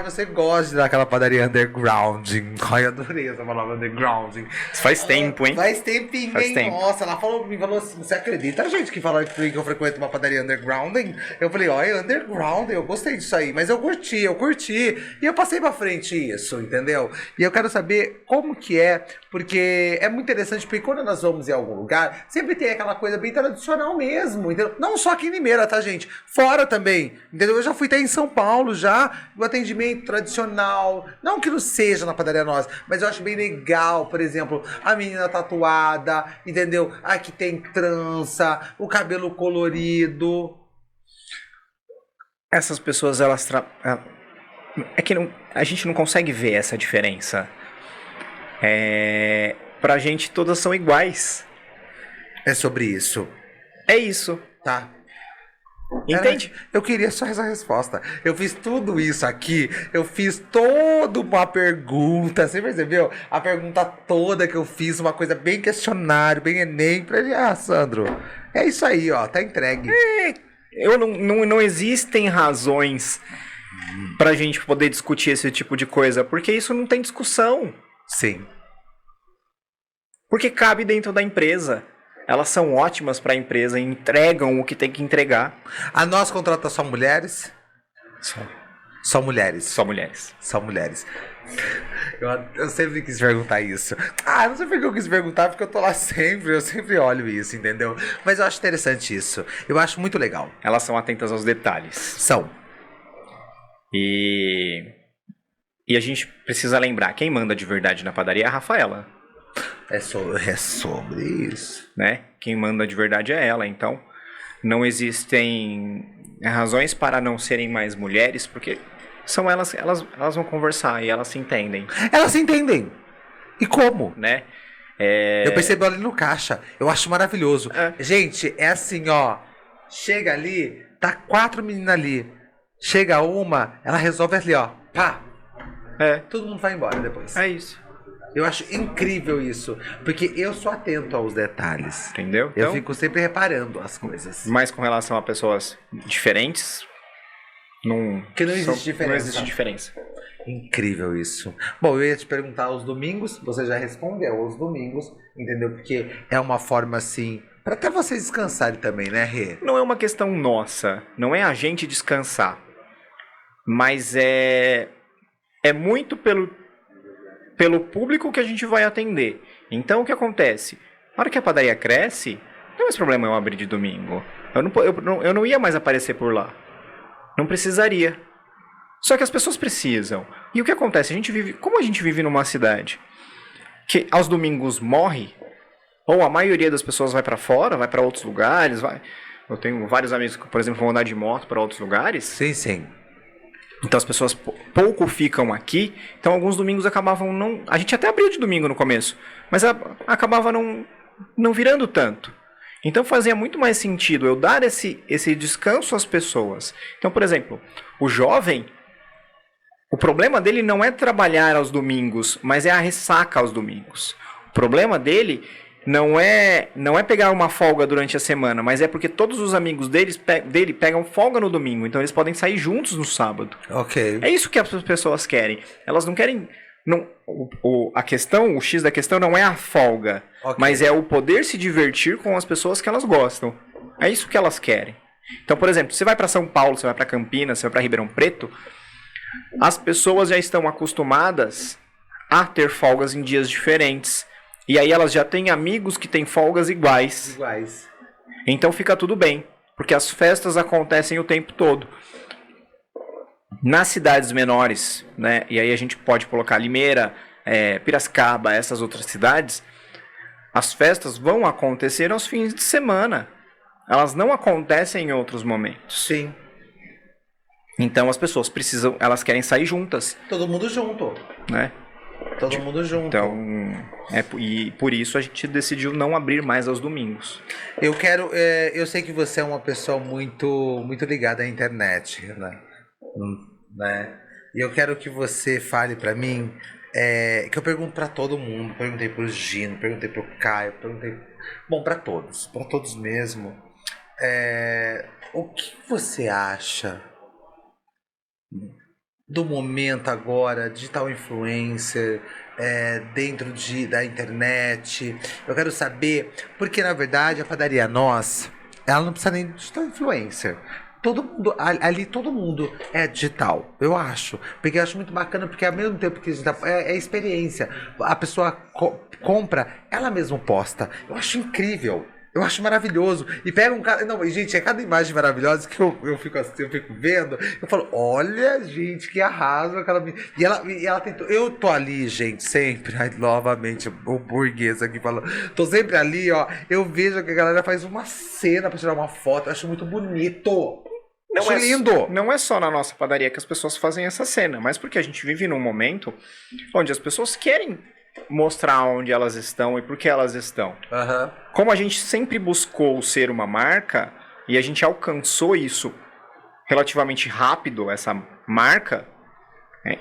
você gosta de dar aquela padaria undergrounding. Ai, eu adorei essa palavra undergrounding. Isso faz tempo, hein? Faz tempinho, Faz hein? tempo. Nossa, ela me falou assim... Você acredita, gente, que falaram que eu frequento uma padaria undergrounding? Eu falei, undergrounding, eu gostei disso aí. Mas eu curti. E eu passei pra frente isso, entendeu? E eu quero saber como que é... Porque é muito interessante, porque quando nós vamos em algum lugar, sempre tem aquela coisa bem tradicional mesmo, entendeu? Não só aqui em Limeira, tá, gente? Fora também, entendeu? Eu já fui até em São Paulo, já, o atendimento tradicional, não que não seja na padaria Nós, mas eu acho bem legal, por exemplo, a menina tatuada, entendeu? Aqui tem trança, o cabelo colorido. Essas pessoas, é que a gente não consegue ver essa diferença. Pra gente todas são iguais. É sobre isso. É isso. Tá. Entende? Eu queria só essa resposta. Eu fiz tudo isso aqui. Eu fiz toda uma pergunta. Você percebeu? A pergunta toda que eu fiz, uma coisa bem questionário, bem Enem. Sandro, é isso aí, ó. Tá entregue. Não existem razões pra gente poder discutir esse tipo de coisa, porque isso não tem discussão. Sim. Porque cabe dentro da empresa. Elas são ótimas pra empresa, entregam o que tem que entregar. A nós contrata só mulheres? Só mulheres. Só mulheres. Só mulheres. Eu sempre quis perguntar isso. Não sei por que eu quis perguntar, porque eu tô lá sempre, eu sempre olho isso, entendeu? Mas eu acho interessante isso. Eu acho muito legal. Elas são atentas aos detalhes. São. E a gente precisa lembrar, quem manda de verdade na padaria é a Rafaela. É sobre isso. Né? Quem manda de verdade é ela. Então, não existem razões para não serem mais mulheres, porque são elas vão conversar e elas se entendem. Elas se entendem. E como? Né? Eu percebi ali no caixa. Eu acho maravilhoso. Gente, é assim, ó. Chega ali, tá 4 meninas ali. Chega uma, ela resolve ali, ó. Pá. Todo mundo vai embora depois. É isso. Eu acho incrível isso, porque eu sou atento aos detalhes. Entendeu? Eu Então, fico sempre reparando as coisas. mas com relação a pessoas diferentes, Que não existe diferença. Não existe diferença. Incrível isso. Bom, eu ia te perguntar aos domingos, você já respondeu aos domingos, entendeu? Porque é uma forma assim, para até vocês descansarem também, né, Rê? Não é uma questão nossa, não é a gente descansar, mas é muito pelo público que a gente vai atender. Então, o que acontece? Na hora que a padaria cresce, não tem mais problema eu abrir de domingo. Eu não ia mais aparecer por lá. Não precisaria. Só que as pessoas precisam. E o que acontece? Como a gente vive numa cidade que aos domingos morre, ou a maioria das pessoas vai para fora, vai para outros lugares, Eu tenho vários amigos que, por exemplo, vão andar de moto para outros lugares. Sim, sim. Então as pessoas pouco ficam aqui. Então alguns domingos acabavam não... A gente até abriu de domingo no começo, mas acabava não virando tanto. Então fazia muito mais sentido eu dar esse descanso às pessoas. Então, por exemplo, o jovem, o problema dele não é trabalhar aos domingos, mas é a ressaca aos domingos. O problema dele não é pegar uma folga durante a semana, mas é porque todos os amigos dele pegam folga no domingo, então eles podem sair juntos no sábado. Ok. É isso que as pessoas querem. Elas não querem... o X da questão não é a folga, Ok. mas é o poder se divertir com as pessoas que elas gostam. É isso que elas querem. Então, por exemplo, você vai para São Paulo, você vai para Campinas, você vai para Ribeirão Preto, as pessoas já estão acostumadas a ter folgas em dias diferentes. E aí elas já têm amigos que têm folgas iguais. Então fica tudo bem, porque as festas acontecem o tempo todo. Nas cidades menores, né? E aí a gente pode colocar Limeira, Piracicaba, essas outras cidades, as festas vão acontecer aos fins de semana. Elas não acontecem em outros momentos. Sim. Então as pessoas elas querem sair juntas, Todo mundo junto. né? Todo mundo junto. Então, e por isso a gente decidiu não abrir mais aos domingos. Eu sei que você é uma pessoa muito ligada à internet, né? E eu quero que você fale pra mim, que eu pergunto pra todo mundo, perguntei pro Gino, perguntei pro Caio, pra todos mesmo. O que você acha do momento agora, digital influencer, dentro da internet? Eu quero saber, porque na verdade a padaria Nós, ela não precisa nem de digital influencer. Todo mundo é digital, eu acho. Porque eu acho muito bacana, porque ao mesmo tempo que digital, é experiência. A pessoa compra, ela mesma posta. Eu acho incrível. Eu acho maravilhoso. E pega um cara. Não, gente, é cada imagem maravilhosa que eu fico assim, eu fico vendo. Eu falo, olha, gente, que arraso aquela. E ela tentou. Eu tô ali, gente, sempre. Ai, novamente, o burguês aqui falando. Tô sempre ali, ó. Eu vejo que a galera faz uma cena pra tirar uma foto. Eu acho muito bonito. Acho lindo. Não é só na nossa padaria que as pessoas fazem essa cena, mas porque a gente vive num momento onde as pessoas querem mostrar onde elas estão e por que elas estão. Aham. Como a gente sempre buscou ser uma marca e a gente alcançou isso relativamente rápido, essa marca,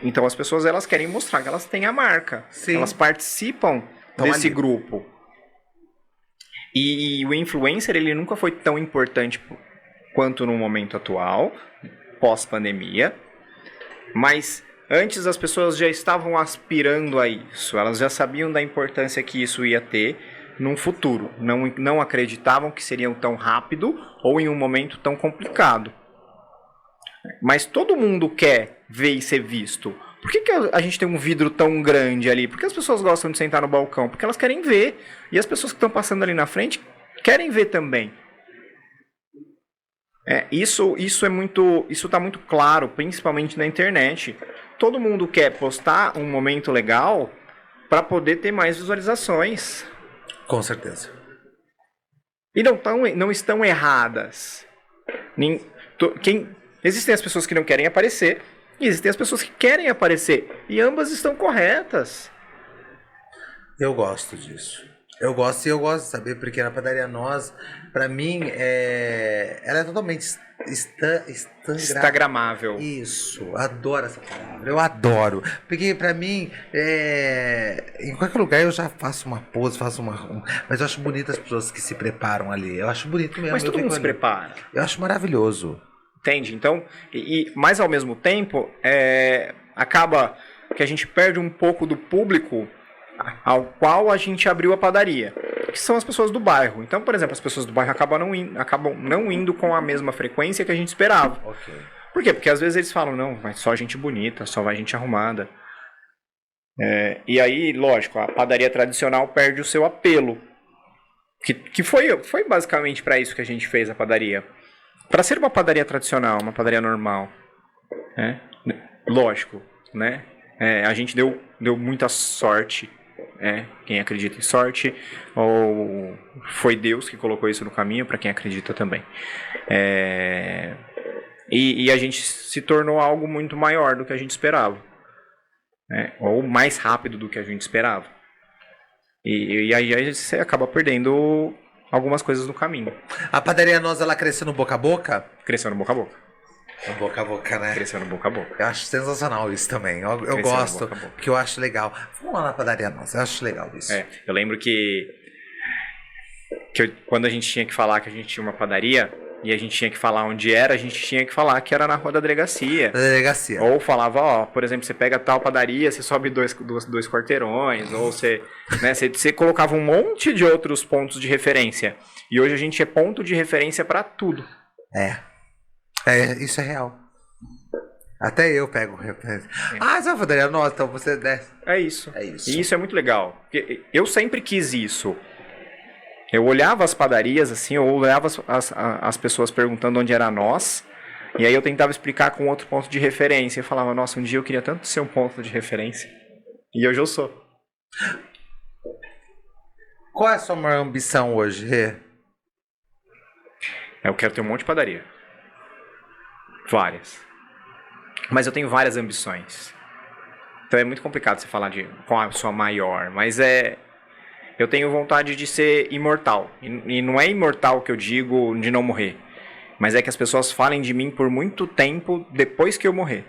então as pessoas elas querem mostrar que elas têm a marca. Sim. Elas participam Tão desse ali. grupo. E o influencer ele nunca foi tão importante quanto no momento atual, pós-pandemia. Mas antes as pessoas já estavam aspirando a isso. Elas já sabiam da importância que isso ia ter num futuro. Não acreditavam que seriam tão rápido ou em um momento tão complicado. Mas todo mundo quer ver e ser visto. Por que a gente tem um vidro tão grande ali? Por que as pessoas gostam de sentar no balcão? Porque elas querem ver. E as pessoas que estão passando ali na frente querem ver também. Isso está muito claro, principalmente na internet. Todo mundo quer postar um momento legal para poder ter mais visualizações. Com certeza. E não estão erradas. Existem as pessoas que não querem aparecer e existem as pessoas que querem aparecer. E ambas estão corretas. Eu gosto disso. Eu gosto de saber, porque na Padaria Nós, pra mim, ela é totalmente Instagramável. Isso, adoro essa palavra, eu adoro. Porque pra mim, em qualquer lugar eu já faço uma pose, mas eu acho bonito as pessoas que se preparam ali. Eu acho bonito mesmo. Mas todo mundo se prepara. Eu acho maravilhoso. Entende? Então, mas ao mesmo tempo, acaba que a gente perde um pouco do público ao qual a gente abriu a padaria, que são as pessoas do bairro. Então, por exemplo, as pessoas do bairro acabam não indo com a mesma frequência que a gente esperava. Ok. Por quê? Porque às vezes eles falam, não, vai só gente bonita, só vai gente arrumada. E aí, lógico, a padaria tradicional perde o seu apelo. Que foi basicamente para isso que a gente fez a padaria. Para ser uma padaria tradicional, uma padaria normal, lógico, né? A gente deu muita sorte. Quem acredita em sorte, ou foi Deus que colocou isso no caminho, para quem acredita também. E a gente se tornou algo muito maior do que a gente esperava, ou mais rápido do que a gente esperava. E aí você acaba perdendo algumas coisas no caminho. A Padaria Nós, ela cresceu no boca a boca? Cresceu no boca a boca. No boca a boca, né? Cresceu no boca a boca. Eu acho sensacional isso também. Eu Cresceu gosto, no boca a boca. porque eu acho legal. Vamos lá na Padaria Nós, eu acho legal isso. Eu lembro que quando a gente tinha que falar que a gente tinha uma padaria, e a gente tinha que falar onde era, a gente tinha que falar que era na rua da delegacia. Da delegacia. Ou falava, por exemplo, você pega tal padaria, você sobe dois quarteirões, ou você colocava um monte de outros pontos de referência. E hoje a gente é ponto de referência para tudo. Isso é real. Até eu pego referência. Você vai Padaria Nós, então você desce. É isso. É isso. E isso é muito legal. Porque eu sempre quis isso. Eu olhava as padarias, assim, eu olhava as pessoas perguntando onde era Nós, e aí eu tentava explicar com outro ponto de referência. Eu falava, nossa, um dia eu queria tanto ser um ponto de referência. E hoje eu sou. Qual é a sua maior ambição hoje, Rê? Eu quero ter um monte de padaria. Várias. Mas eu tenho várias ambições. Então é muito complicado você falar de qual é a sua maior, mas eu tenho vontade de ser imortal. E não é imortal que eu digo de não morrer. Mas é que as pessoas falem de mim por muito tempo depois que eu morrer.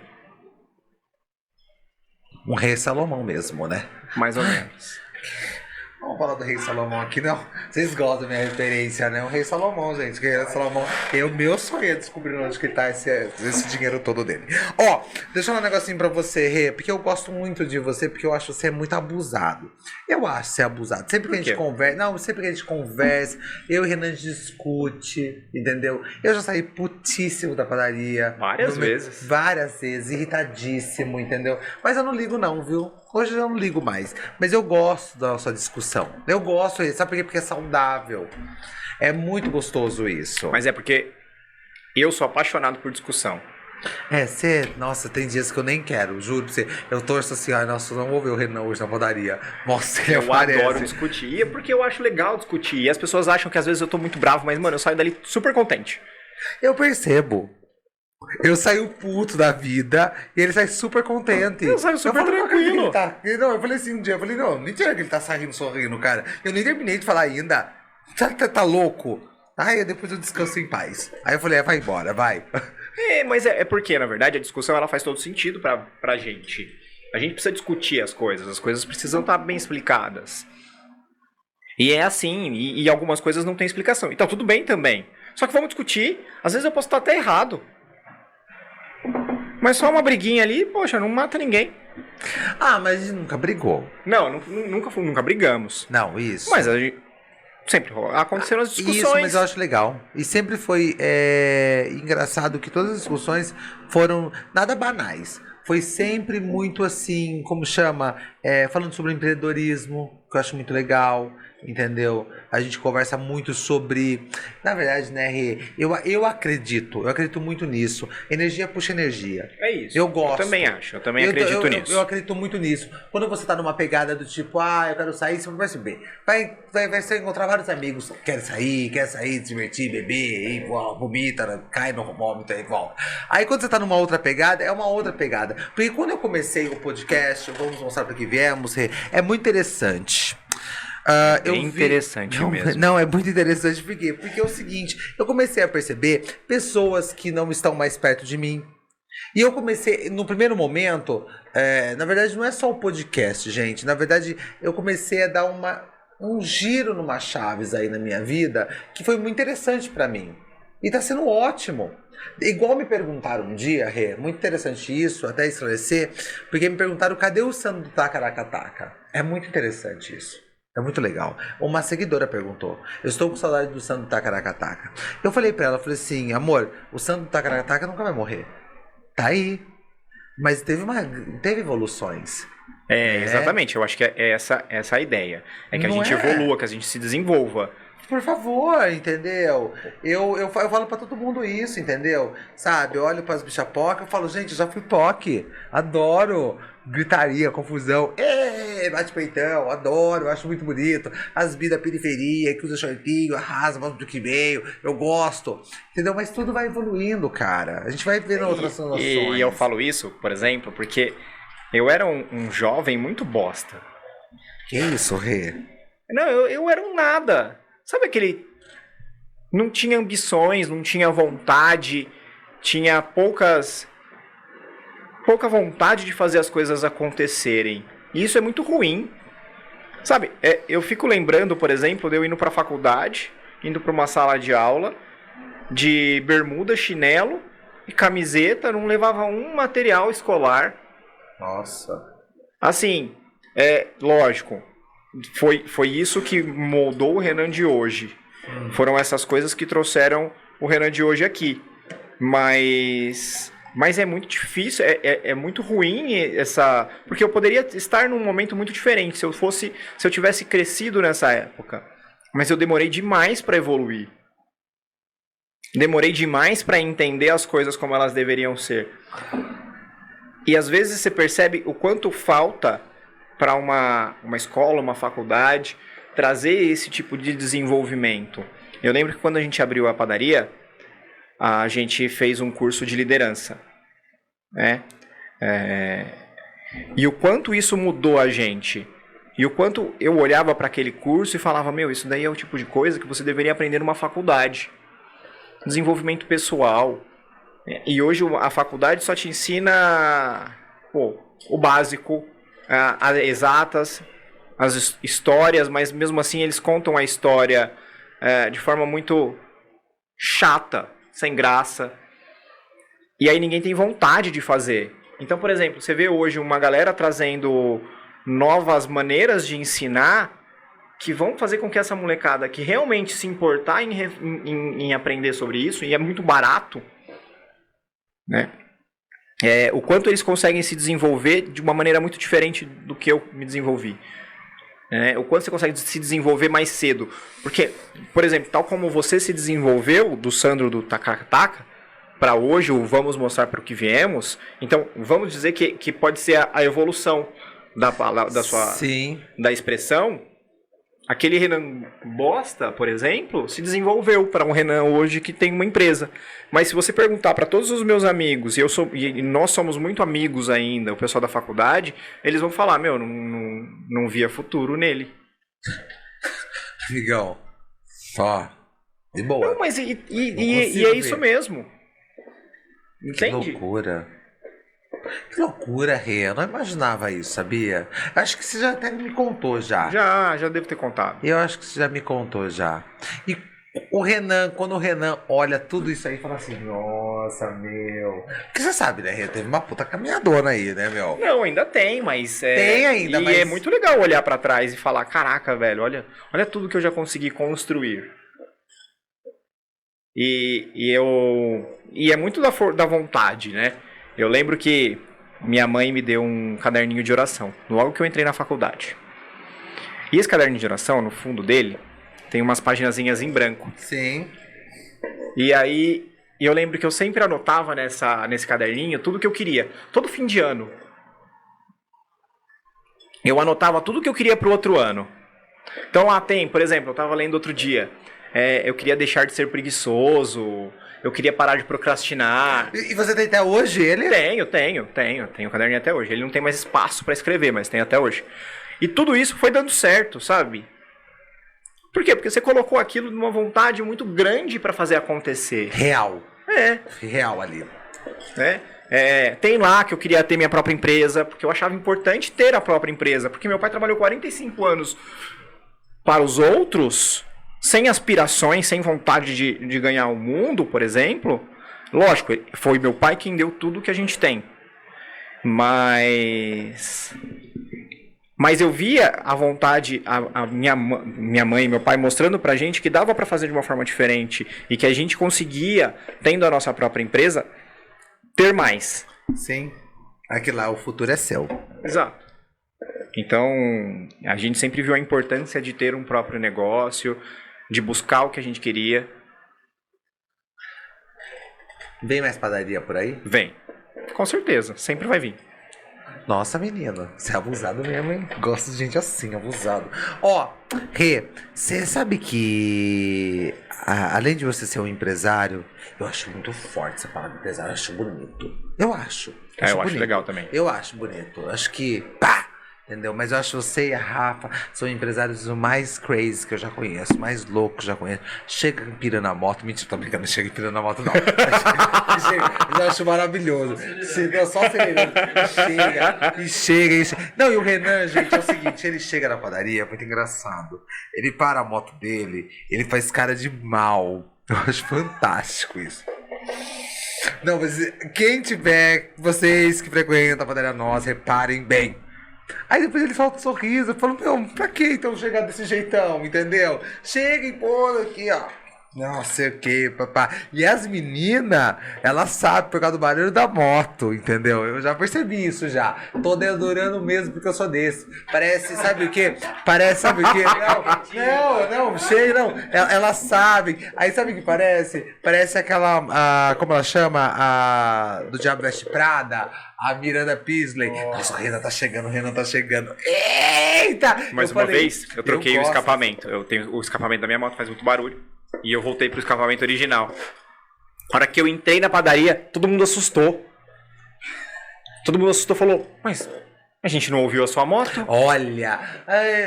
Um Rei Salomão mesmo, né? Mais ou menos. Vamos falar do Rei Salomão aqui, não? Vocês gostam da minha referência, né? O Rei Salomão, gente. O Rei Salomão. Meu sonho é descobrir onde que tá esse dinheiro todo dele. Deixa eu falar um negocinho pra você, Rê. Porque eu gosto muito de você, porque eu acho você muito abusado. Eu acho você abusado. Sempre que a gente conversa. Não, sempre que a gente conversa, eu e o Renan discute, entendeu? Eu já saí putíssimo da padaria. Várias vezes. Várias vezes, irritadíssimo, entendeu? Mas eu não ligo, não, viu? Hoje eu não ligo mais. Mas eu gosto da nossa discussão. Eu gosto, sabe por quê? Porque é saudável. É muito gostoso isso. Mas é porque eu sou apaixonado por discussão. Nossa, tem dias que eu nem quero, juro pra você. Eu torço assim, nossa, não vou ver o Renan hoje na padaria. Nossa, ele eu aparece. Adoro discutir. E é porque eu acho legal discutir. E as pessoas acham que às vezes eu tô muito bravo, mas, mano, eu saio dali super contente. Eu percebo. Eu saio puto da vida e ele sai super contente. Eu saio super falo, "Não acredito que tranquilo." ele tá-" Não, eu falei assim um dia, eu falei, não, mentira que ele tá saindo, sorrindo, cara. Eu nem terminei de falar ainda. Tá louco? Aí depois eu descanso em paz. Aí eu falei, vai embora, vai. Mas é porque, na verdade, a discussão ela faz todo sentido pra gente. A gente precisa discutir as coisas precisam estar bem explicadas. E é assim, e algumas coisas não têm explicação. Então tudo bem também. Só que vamos discutir, às vezes eu posso estar até errado. Mas só uma briguinha ali, poxa, não mata ninguém. Ah, mas a gente nunca brigou. Não, nunca brigamos. Não, isso. Mas a gente sempre aconteceram as discussões. Isso, mas eu acho legal. E sempre foi engraçado que todas as discussões foram nada banais. Foi sempre muito assim, como chama? Falando sobre empreendedorismo, que eu acho muito legal, entendeu? A gente conversa muito sobre... Na verdade, né, Rê? Eu acredito muito nisso. Energia puxa energia. É isso. Eu gosto. Eu também acho, eu também acredito nisso. Eu acredito muito nisso. Quando você tá numa pegada do tipo, eu quero sair, você vai perceber. Vai encontrar vários amigos. Quer sair, se divertir, beber, e vomita, cai no vômito e volta. Aí quando você tá numa outra pegada, é uma outra pegada. Porque quando eu comecei o podcast, vamos mostrar para que viemos, é muito interessante. Interessante mesmo. Não, é muito interessante porque é o seguinte, eu comecei a perceber pessoas que não estão mais perto de mim. E eu comecei, no primeiro momento, na verdade não é só o podcast, gente. Na verdade, eu comecei a dar um giro numa chaves aí na minha vida que foi muito interessante para mim. E tá sendo ótimo. Igual me perguntaram um dia, Rê, muito interessante isso, até esclarecer, porque me perguntaram cadê o Sandro do Tacaracataca? É muito interessante isso. É muito legal. Uma seguidora perguntou, eu estou com saudade do Sandro do Tacaracataca. Eu falei pra ela, falei assim, amor, o Sandro do Tacaracataca nunca vai morrer. Tá aí. Mas teve evoluções. Exatamente, eu acho que é essa a ideia. É que a gente evolua, que a gente se desenvolva. Por favor, entendeu? Eu falo pra todo mundo isso, entendeu? Sabe, eu olho pras bichas POC, eu falo, gente, eu já fui POC. Adoro gritaria, confusão. Bate peitão, adoro, acho muito bonito. As bi da periferia, que usa shortinho, arrasa, mostra do que veio. Eu gosto, entendeu? Mas tudo vai evoluindo, cara. A gente vai vendo outras noções. E eu falo isso, por exemplo, porque eu era um jovem muito bosta. Que isso, Rê? Não, eu era um nada. Sabe aquele... Não tinha ambições, não tinha vontade, tinha pouca vontade de fazer as coisas acontecerem. E isso é muito ruim. Sabe, eu fico lembrando, por exemplo, de eu indo pra faculdade, indo pra uma sala de aula, de bermuda, chinelo e camiseta, não levava um material escolar. Nossa. Assim, lógico... Foi isso que moldou o Renan de hoje. Foram essas coisas que trouxeram o Renan de hoje aqui. Mas é muito difícil, é muito ruim essa... Porque eu poderia estar num momento muito diferente se eu tivesse crescido nessa época. Mas eu demorei demais para evoluir. Demorei demais para entender as coisas como elas deveriam ser. E às vezes você percebe o quanto falta... para uma escola, uma faculdade, trazer esse tipo de desenvolvimento. Eu lembro que quando a gente abriu a padaria, a gente fez um curso de liderança, né? E o quanto isso mudou a gente. E o quanto eu olhava para aquele curso e falava, isso daí é o tipo de coisa que você deveria aprender numa faculdade. Desenvolvimento pessoal. E hoje a faculdade só te ensina o básico, as exatas, as histórias, mas mesmo assim eles contam a história de forma muito chata, sem graça. E aí ninguém tem vontade de fazer. Então, por exemplo, você vê hoje uma galera trazendo novas maneiras de ensinar que vão fazer com que essa molecada que realmente se importar em aprender sobre isso, e é muito barato, né? O quanto eles conseguem se desenvolver de uma maneira muito diferente do que eu me desenvolvi. O quanto você consegue se desenvolver mais cedo. Porque, por exemplo, tal como você se desenvolveu do Sandro do Tacaracataca, para hoje o vamos mostrar para o que viemos, então vamos dizer que pode ser a evolução da sua Sim. da expressão, Aquele Renan bosta, por exemplo, se desenvolveu para um Renan hoje que tem uma empresa. Mas se você perguntar para todos os meus amigos, e nós somos muito amigos ainda, o pessoal da faculdade, eles vão falar, meu, não via futuro nele. Amigão, ó, de boa. Não, mas e consigo é ver. isso mesmo. Que Entende? loucura. Que loucura, Rê. Eu não imaginava isso, sabia? Acho que você já até me contou já. Já devo ter contado. Eu acho que você já me contou já. E o Renan, quando o Renan olha tudo isso aí, fala assim, nossa, meu. Porque você sabe, né, Rê? Teve uma puta caminhadora aí, né, meu? Não, ainda tem, mas... Tem ainda, e mas... é muito legal olhar pra trás e falar, caraca, velho, olha tudo que eu já consegui construir. E é muito da vontade, né? Eu lembro que minha mãe me deu um caderninho de oração, logo que eu entrei na faculdade. E esse caderninho de oração, no fundo dele, tem umas paginazinhas em branco. Sim. E aí, eu lembro que eu sempre anotava nesse caderninho tudo que eu queria. Todo fim de ano. Eu anotava tudo que eu queria pro outro ano. Então lá tem, por exemplo, eu tava lendo outro dia. Eu queria deixar de ser preguiçoso. Eu queria parar de procrastinar. E você tem até hoje ele? Tenho o caderninho até hoje. Ele não tem mais espaço pra escrever, mas tem até hoje. E tudo isso foi dando certo, sabe? Por quê? Porque você colocou aquilo numa vontade muito grande pra fazer acontecer. Real. É. Real ali. Tem lá que eu queria ter minha própria empresa, porque eu achava importante ter a própria empresa. Porque meu pai trabalhou 45 anos para os outros, sem aspirações, sem vontade de ganhar o mundo, por exemplo. Lógico, foi meu pai quem deu tudo que a gente tem. Mas eu via a vontade, a minha mãe e meu pai mostrando pra gente que dava pra fazer de uma forma diferente e que a gente conseguia, tendo a nossa própria empresa, ter mais. Sim. Aquilo lá, o futuro é seu. Exato. Então, a gente sempre viu a importância de ter um próprio negócio, de buscar o que a gente queria. Vem mais padaria por aí? Vem. Com certeza, sempre vai vir. Nossa, menino, você é abusado mesmo, hein? Gosto de gente assim, abusado. Ó, Rê, você sabe que além de você ser um empresário, eu acho muito forte essa palavra empresário, eu acho bonito. Eu acho acho legal também. Eu acho bonito. Eu acho que, pá, entendeu? Mas eu acho que você e a Rafa são empresários o mais crazy que eu já conheço, mais louco que eu já conheço. Chega empirando a moto. Mentira, tô brincando, não chega empirando a moto, não. Eu já acho maravilhoso. Chega, só acelerando. Chega. Não, e o Renan, gente, é o seguinte, ele chega na padaria, é muito engraçado. Ele para a moto dele, ele faz cara de mal. Eu acho fantástico isso. Não, mas quem tiver, vocês que frequentam a padaria nossa, reparem bem. Aí depois ele solta um sorriso, eu falo, meu, pra que então chegar desse jeitão, entendeu? Chega e pô aqui, ó. Não sei o que, papá. E as meninas, elas sabem por causa do barulho da moto, entendeu? Eu já percebi isso já. Tô adorando mesmo porque eu sou desse. Parece, sabe o quê? Parece, sabe o quê? Não, cheio, não. Elas sabem. Aí sabe o que parece? Parece aquela, como ela chama? A do Diabo Veste Prada, a Miranda Peasley. Nossa, o Renan tá chegando. Eita! Mais uma vez, eu troquei o escapamento. Eu tenho o escapamento da minha moto, faz muito barulho. E eu voltei pro escapamento original. Na hora que eu entrei na padaria, todo mundo assustou. Falou, mas a gente não ouviu a sua moto? Olha,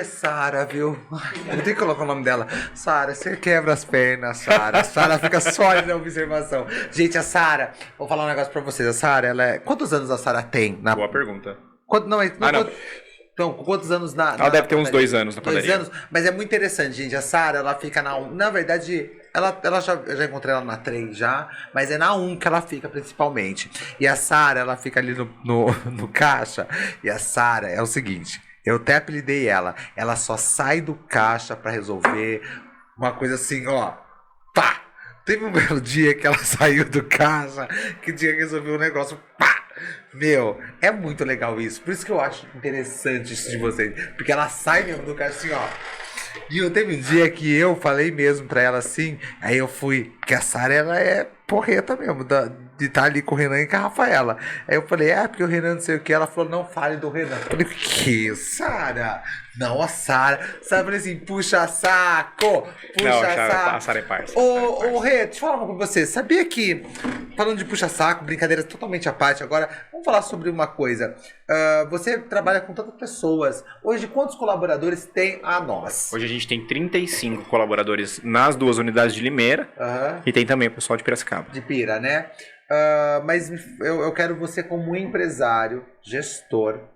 Sara, viu? Eu tenho que colocar o nome dela. Sara, você quebra as pernas, Sara. Sara fica sólida na observação. Gente, a Sara, vou falar um negócio pra vocês. A Sara, ela é... Quantos anos a Sara tem? Boa pergunta. Não. Então, quantos anos na... Ela deve ter uns 2 anos na padaria. 2 anos, mas é muito interessante, gente. A Sara, ela fica na 1. Na verdade, eu já encontrei ela na 3 já, mas é na 1 que ela fica principalmente. E a Sara, ela fica ali no caixa. E a Sara é o seguinte, eu até apelidei ela. Ela só sai do caixa pra resolver uma coisa assim, ó. Pá! Teve um belo dia que ela saiu do caixa, que tinha que resolver um negócio, pá! Meu, é muito legal isso. Por isso que eu acho interessante isso de vocês. Porque ela sai mesmo do caixa assim, ó. E eu teve um dia que eu falei mesmo pra ela assim. Aí eu fui. Que a Sara, ela é porreta mesmo. de estar ali com o Renan e com a Rafaela. Aí eu falei, porque o Renan não sei o que. Ela falou, não fale do Renan. Eu falei, o que, Sara? Não, a Sara. Sara falou assim, puxa saco. Não, saco. a Sara é parça. Ô, Rê, deixa eu falar uma coisa pra você. Sabia que, falando de puxa-saco, brincadeiras totalmente à parte agora, vamos falar sobre uma coisa. Você trabalha com tantas pessoas. Hoje, quantos colaboradores tem a nós? Hoje a gente tem 35 colaboradores nas 2 unidades de Limeira e tem também o pessoal de Piracicaba. De Pira, né? Mas eu quero você como empresário, gestor.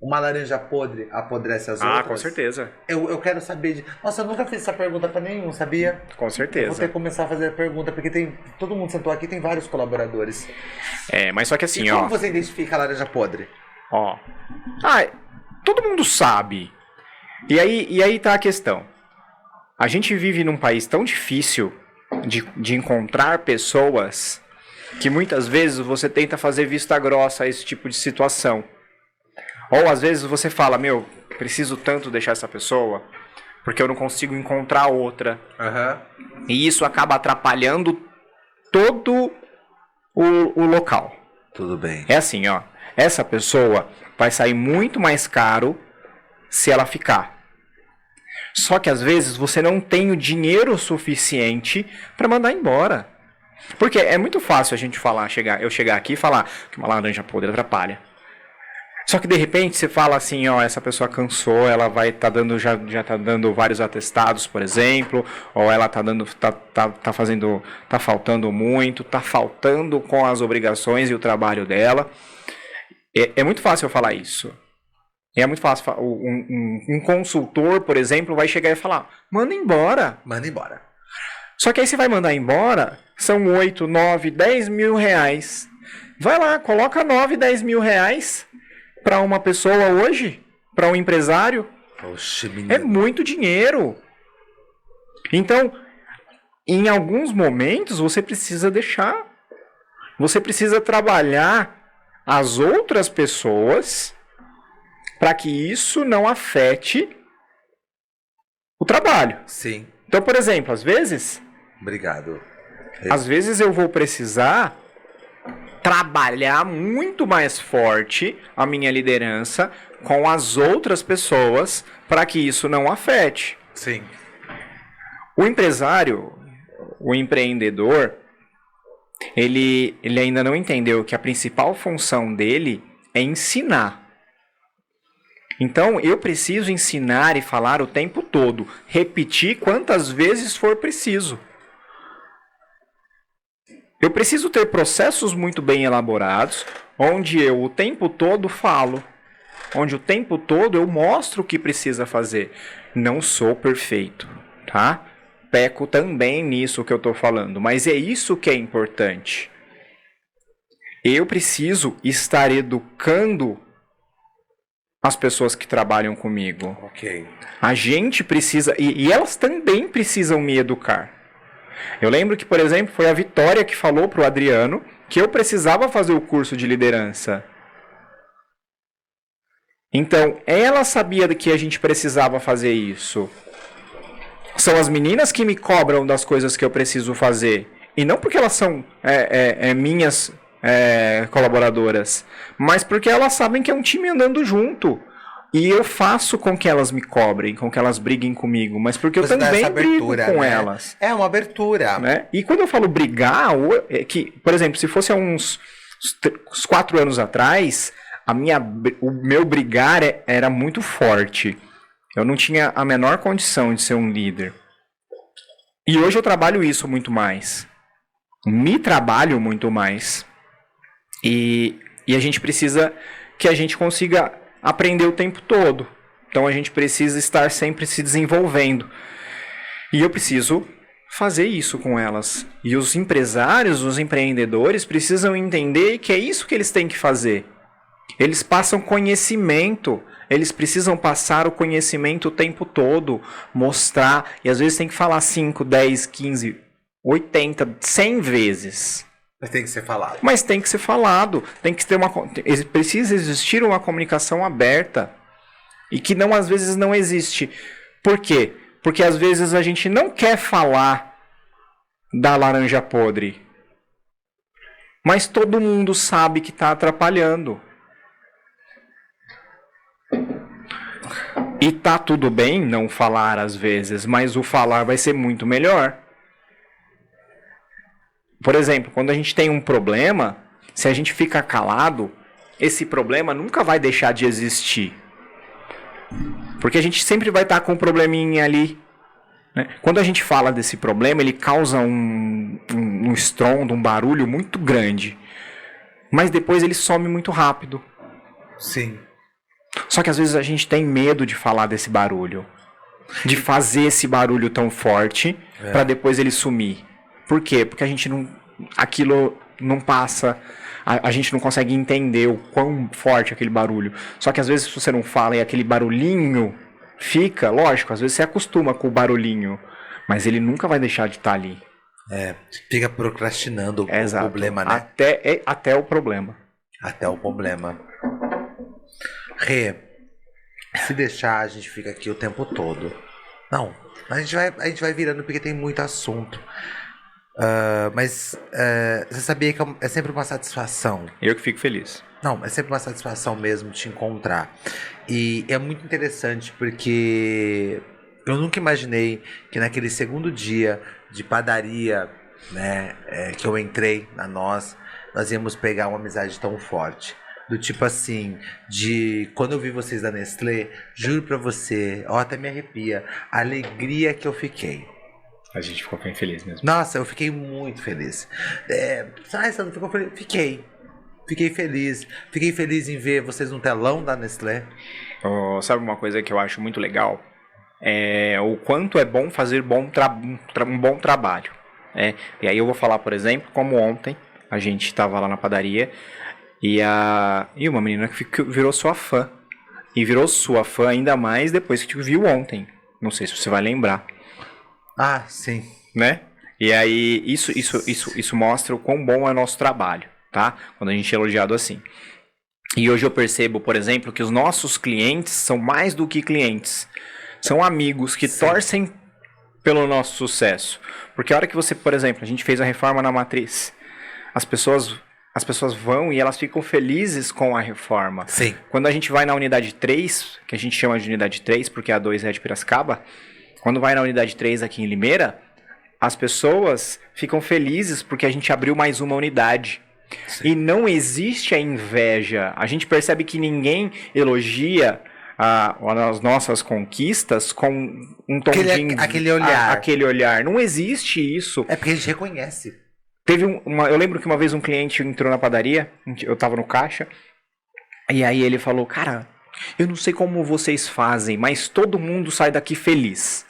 Uma laranja podre apodrece as outras? Com certeza. Eu quero saber de... Nossa, eu nunca fiz essa pergunta pra nenhum, sabia? Com certeza. Eu vou ter que começar a fazer a pergunta, porque todo mundo sentou aqui, tem vários colaboradores. Mas só que assim, e como você identifica a laranja podre? Todo mundo sabe. E aí tá a questão. A gente vive num país tão difícil de encontrar pessoas que muitas vezes você tenta fazer vista grossa a esse tipo de situação. Ou às vezes você fala, preciso tanto deixar essa pessoa porque eu não consigo encontrar outra. E isso acaba atrapalhando todo o local. Tudo bem. É assim, essa pessoa vai sair muito mais caro se ela ficar. Só que às vezes você não tem o dinheiro suficiente para mandar embora. Porque é muito fácil a gente eu chegar aqui e falar que uma laranja podre atrapalha. Só que de repente você fala assim, essa pessoa cansou, ela vai estar dando, já tá dando vários atestados, por exemplo, ou ela tá dando, tá faltando muito, tá faltando com as obrigações e o trabalho dela. É muito fácil eu falar isso. É muito fácil. Um consultor, por exemplo, vai chegar e falar, manda embora. Manda embora. Só que aí você vai mandar embora, são 8, 9, 10 mil reais. Vai lá, coloca 9, 10 mil reais para uma pessoa hoje, para um empresário. Oxe, menino. É muito dinheiro. Então, em alguns momentos, você precisa deixar. Você precisa trabalhar as outras pessoas para que isso não afete o trabalho. Sim. Então, por exemplo, às vezes... Obrigado. Às vezes eu vou precisar trabalhar muito mais forte a minha liderança com as outras pessoas para que isso não afete. Sim. O empresário, o empreendedor, ele ainda não entendeu que a principal função dele é ensinar. Então, eu preciso ensinar e falar o tempo todo, repetir quantas vezes for preciso. Eu preciso ter processos muito bem elaborados, onde eu o tempo todo falo, onde o tempo todo eu mostro o que precisa fazer. Não sou perfeito, tá? Peco também nisso que eu estou falando, mas é isso que é importante. Eu preciso estar educando as pessoas que trabalham comigo. Ok. A gente precisa, e elas também precisam me educar. Eu lembro que, por exemplo, foi a Vitória que falou para o Adriano que eu precisava fazer o curso de liderança. Então, ela sabia que a gente precisava fazer isso. São as meninas que me cobram das coisas que eu preciso fazer. E não porque elas são minhas colaboradoras, mas porque elas sabem que é um time andando junto. E eu faço com que elas me cobrem, com que elas briguem comigo, mas porque eu também brigo com elas. É uma abertura. Né? E quando eu falo brigar, que, por exemplo, se fosse há uns 4 anos atrás, o meu brigar era muito forte. Eu não tinha a menor condição de ser um líder. E hoje eu trabalho isso muito mais. Me trabalho muito mais. E a gente precisa que a gente consiga aprender o tempo todo. Então a gente precisa estar sempre se desenvolvendo. E eu preciso fazer isso com elas. E os empresários, os empreendedores precisam entender que é isso que eles têm que fazer. Eles passam conhecimento. Eles precisam passar o conhecimento o tempo todo. Mostrar. E às vezes tem que falar 5, 10, 15, 80, 100 vezes. Mas tem que ser falado. Mas tem que ser falado. Tem que ter precisa existir uma comunicação aberta. E que não, às vezes não existe. Por quê? Porque às vezes a gente não quer falar da laranja podre. Mas todo mundo sabe que tá atrapalhando. E tá tudo bem não falar às vezes, mas o falar vai ser muito melhor. Por exemplo, quando a gente tem um problema, se a gente fica calado, esse problema nunca vai deixar de existir. Porque a gente sempre vai estar com um probleminha ali. Né? Quando a gente fala desse problema, ele causa um estrondo, um barulho muito grande. Mas depois ele some muito rápido. Sim. Só que às vezes a gente tem medo de falar desse barulho. De fazer esse barulho tão forte para depois ele sumir. Por quê? Porque a gente não... Aquilo não passa... A gente não consegue entender o quão forte é aquele barulho. Só que às vezes se você não fala e aquele barulhinho fica... Lógico, às vezes você acostuma com o barulhinho. Mas ele nunca vai deixar de estar ali. Fica procrastinando o problema, né? Até o problema. Até o problema. Rê, se deixar, a gente fica aqui o tempo todo. Não, a gente vai virando porque tem muito assunto. Mas você sabia que é sempre uma satisfação. Eu que fico feliz. Não, é sempre uma satisfação mesmo te encontrar. E é muito interessante porque eu nunca imaginei que naquele segundo dia de padaria, né, que eu entrei nós íamos pegar uma amizade tão forte. Do tipo assim, de quando eu vi vocês da Nestlé, juro pra você, até me arrepia, a alegria que eu fiquei. A gente ficou bem feliz mesmo. Nossa, eu fiquei muito feliz. Você não ficou feliz? Fiquei feliz. Fiquei feliz em ver vocês no telão da Nestlé. Sabe uma coisa que eu acho muito legal? É o quanto é bom fazer um bom trabalho. E aí eu vou falar, por exemplo, como ontem a gente estava lá na padaria e uma menina que virou sua fã. E virou sua fã ainda mais depois que te viu ontem. Não sei se você vai lembrar. Ah, sim. Né? E aí isso mostra o quão bom é o nosso trabalho, tá? Quando a gente é elogiado assim. E hoje eu percebo, por exemplo, que os nossos clientes são mais do que clientes. São amigos que torcem pelo nosso sucesso. Porque a hora que você, por exemplo, a gente fez a reforma na matriz, as pessoas vão e elas ficam felizes com a reforma. Sim. Quando a gente vai na unidade 3, que a gente chama de unidade 3 porque a 2 é de Piracicaba, quando vai na unidade 3 aqui em Limeira, as pessoas ficam felizes porque a gente abriu mais uma unidade. Sim. E não existe a inveja. A gente percebe que ninguém elogia as nossas conquistas com um tom de... Aquele olhar. Aquele olhar. Não existe isso. É porque a gente reconhece. Eu lembro que uma vez um cliente entrou na padaria, eu tava no caixa, e aí ele falou, cara, eu não sei como vocês fazem, mas todo mundo sai daqui feliz.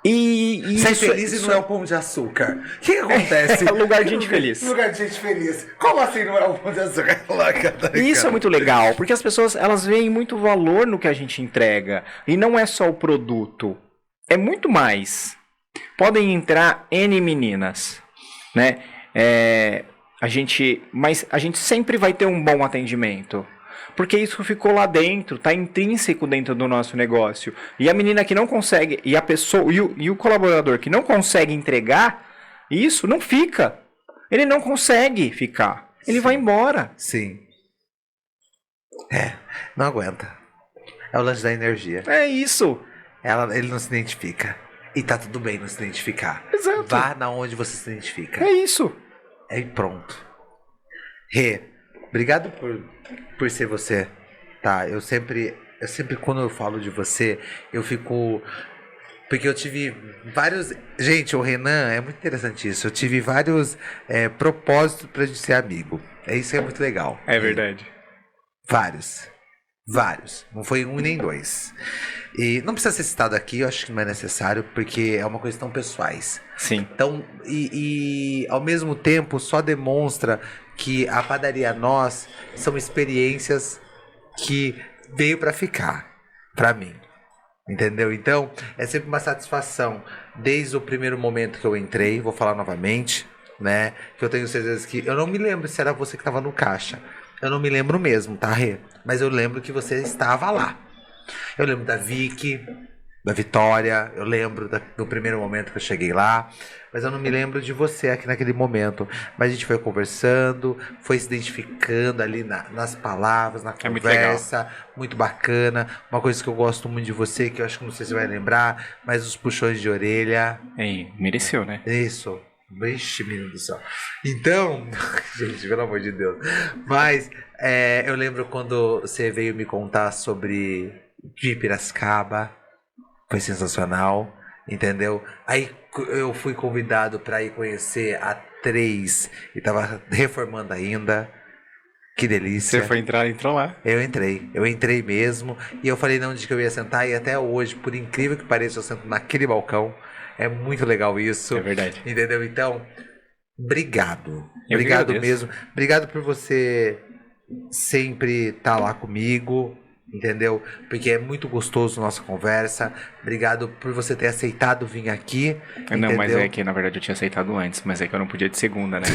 E sai feliz e não é o Pão de Açúcar. O que acontece? É lugar de gente feliz. Lugar de gente feliz. Como assim não é o Pão de Açúcar? E isso é muito legal, porque as pessoas elas veem muito valor no que a gente entrega. E não é só o produto. É muito mais. Podem entrar N meninas, né? Mas a gente sempre vai ter um bom atendimento. Porque isso ficou lá dentro, tá intrínseco dentro do nosso negócio. E a menina que não consegue, e a pessoa, e o colaborador que não consegue entregar, isso não fica. Ele não consegue ficar. Ele vai embora. Sim. Não aguenta. É o lance da energia. É isso. Ele não se identifica. E tá tudo bem não se identificar. Exato. Vá na onde você se identifica. É isso. E pronto. Rê, obrigado por ser você, tá? Eu sempre quando eu falo de você, eu fico... Porque eu tive vários... Gente, o Renan, é muito interessante isso. Eu tive vários propósitos pra gente ser amigo. Isso é muito legal. É verdade. Vários. Não foi um nem dois. E não precisa ser citado aqui, eu acho que não é necessário, porque é uma coisa tão pessoais. Sim. Então, e ao mesmo tempo só demonstra que a padaria Nós são experiências que veio pra ficar, pra mim. Entendeu? Então, é sempre uma satisfação. Desde o primeiro momento que eu entrei, vou falar novamente, né? Que eu tenho certeza que... Eu não me lembro se era você que estava no caixa. Eu não me lembro mesmo, tá, Rê? Mas eu lembro que você estava lá. Eu lembro da Vicky, da Vitória, eu lembro do primeiro momento que eu cheguei lá, mas eu não me lembro de você aqui naquele momento. Mas a gente foi conversando, foi se identificando ali nas palavras, na É muito conversa, muito bacana. Uma coisa que eu gosto muito de você, que eu acho que não sei se você vai lembrar, mas os puxões de orelha. Mereceu, né? Isso. Vixe, menino do céu. Então, gente, pelo amor de Deus. Mas eu lembro quando você veio me contar sobre de Piracicaba. Foi sensacional, entendeu? Aí eu fui convidado para ir conhecer a 3 e tava reformando ainda. Que delícia. Você foi entrou lá. Eu entrei mesmo. E eu falei não onde que eu ia sentar. E até hoje, por incrível que pareça, eu sento naquele balcão. É muito legal isso. É verdade. Entendeu? Então, obrigado. Eu Obrigado que agradeço. mesmo. Obrigado por você sempre estar lá comigo. Entendeu? Porque é muito gostoso a nossa conversa. Obrigado por você ter aceitado vir aqui. Não, mas entendeu? é que na verdade eu tinha aceitado antes, mas é que eu não podia de segunda, né?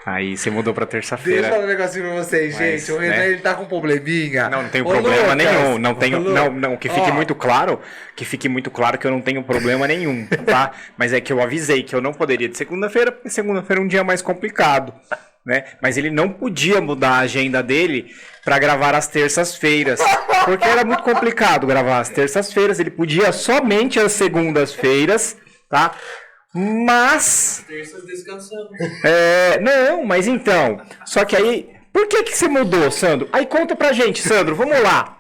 Aí você mudou pra Deixa eu terça-feira. falar um negocinho pra vocês, Mas, gente. O Renan, né? ele tá com um probleminha. Não tenho Ô, problema Lucas! nenhum. Não tenho. Ô, Lu- Não, que fique Ó, muito claro. Que fique muito claro que eu não tenho problema nenhum, tá? Mas é que eu avisei que eu não poderia de segunda-feira, porque segunda-feira é um dia mais complicado, né? Mas ele não podia mudar a agenda dele pra gravar às terças-feiras. Porque era muito complicado gravar às terças-feiras. Ele podia somente às segundas-feiras, tá? Mas. Terças descansando. Não, mas então. Só que aí. Por que você mudou, Sandro? Aí conta pra gente, Sandro. Vamos lá.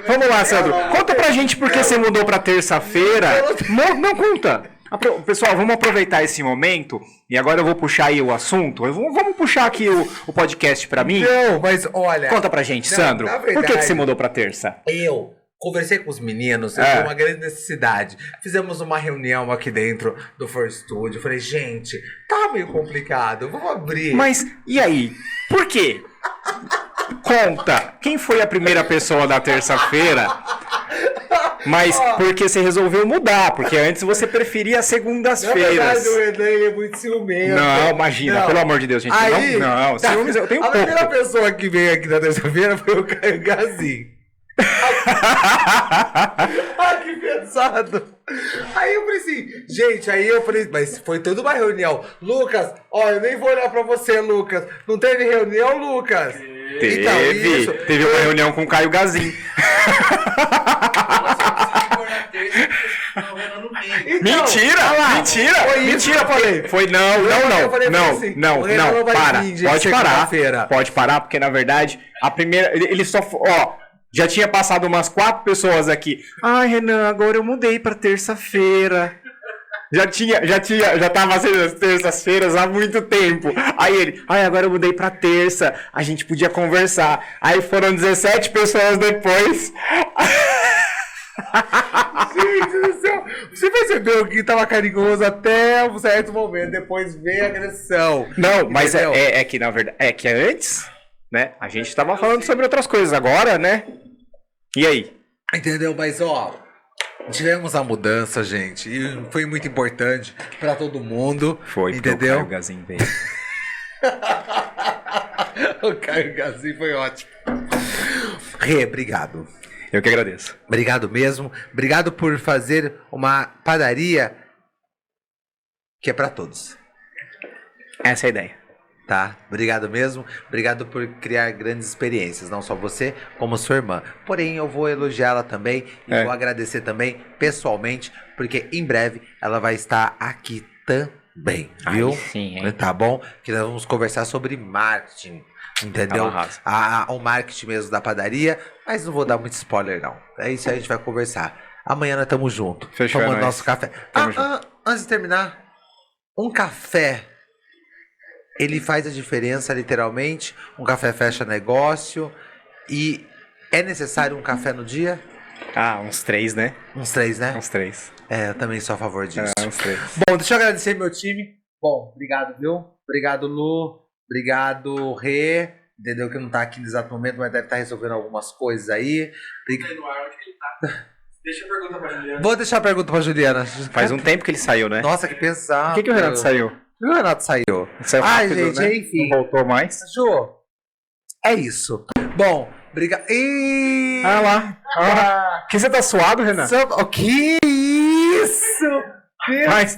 Vamos lá, Sandro. Conta pra gente por que você mudou pra terça-feira. Não conta. Pessoal, vamos aproveitar esse momento. E agora eu vou puxar aí o assunto. Vamos puxar aqui o podcast pra mim. Não, mas olha. Conta pra gente, Não, Sandro. na Por que verdade- você mudou pra terça? Eu conversei com os meninos, eu É. tive uma grande necessidade. Fizemos uma reunião aqui dentro do First Studio. Falei, gente, tá meio complicado, vamos abrir. Mas, e aí? Por quê? Conta. Quem foi a primeira pessoa da terça-feira? Mas porque você resolveu mudar, porque antes você preferia as Na segundas-feiras. verdade, o Renan, ele é muito ciumento. Não, imagina, Não. pelo amor de Deus, gente. Aí, não, tá, ciúmes eu tenho a pouco. primeira pessoa que veio aqui na terça-feira foi o Caio Gazin. Ah, que pesado. Aí eu falei assim, gente, mas foi toda uma reunião. Lucas, ó, eu nem vou olhar pra você, Lucas. Não teve reunião, Lucas? Então, isso. Teve uma reunião com o Caio Gazin. Então, Mentira! olha lá, Mentira! foi isso Mentira, que eu falei. Foi Eu falei assim, não, o Renan não vai para. vir de Pode parar. segunda-feira. Pode parar, porque na verdade, a primeira. Ele só. Ó, já tinha passado umas 4 pessoas aqui. Ai, Renan, agora eu mudei pra terça-feira. Já tava sendo as terças-feiras há muito tempo. Aí ele, agora eu mudei pra terça. A gente podia conversar. Aí foram 17 pessoas depois. Gente do céu, você percebeu que tava carinhoso até um certo momento, depois veio a agressão. Não, mas Entendeu? é que na verdade. É que antes, né? A gente tava falando sobre outras coisas. Agora, né? E aí? Entendeu? Mas ó, tivemos a mudança, gente, e foi muito importante pra todo mundo. Porque o entendeu? Caio Gazin veio. O Caio Gazin foi ótimo. Rê, obrigado. Eu que agradeço. Obrigado mesmo. Obrigado por fazer uma padaria que é pra todos. Essa é a ideia. Tá? Obrigado mesmo. Obrigado por criar grandes experiências, não só você, como sua irmã. Porém, eu vou elogiá-la também e vou agradecer também pessoalmente, porque em breve ela vai estar aqui também, viu? Aí sim, hein? Tá bom? Que nós vamos conversar sobre marketing, entendeu? Ela arrasa. O marketing mesmo da padaria, mas não vou dar muito spoiler não. É isso aí, a gente vai conversar. Amanhã nós estamos juntos. Fechou, é Tomando nóis. nosso café. Tamo junto. Antes de terminar, um café, ele faz a diferença literalmente. Um café fecha negócio. E é necessário um café no dia? Uns 3, né? Uns 3, né? Uns 3. Eu também sou a favor disso. Uns 3. Bom, deixa eu agradecer meu time. Bom, obrigado, viu? Obrigado, Lu. Obrigado, Rê. Entendeu que não tá aqui no exato momento, mas deve estar resolvendo algumas coisas aí. No ar, onde que ele tá? Deixa a pergunta pra Juliana. Vou deixar a pergunta pra Juliana. Faz um tempo que ele saiu, né? Nossa, que pesado. Por que o Renato saiu? Por que o Renato saiu? Saiu Ai, rápido, gente, né? enfim. Não voltou mais. Ju, é isso. Bom, Obrigado. Ah lá. Ah. Que você tá suado, Renan? Que isso? Mas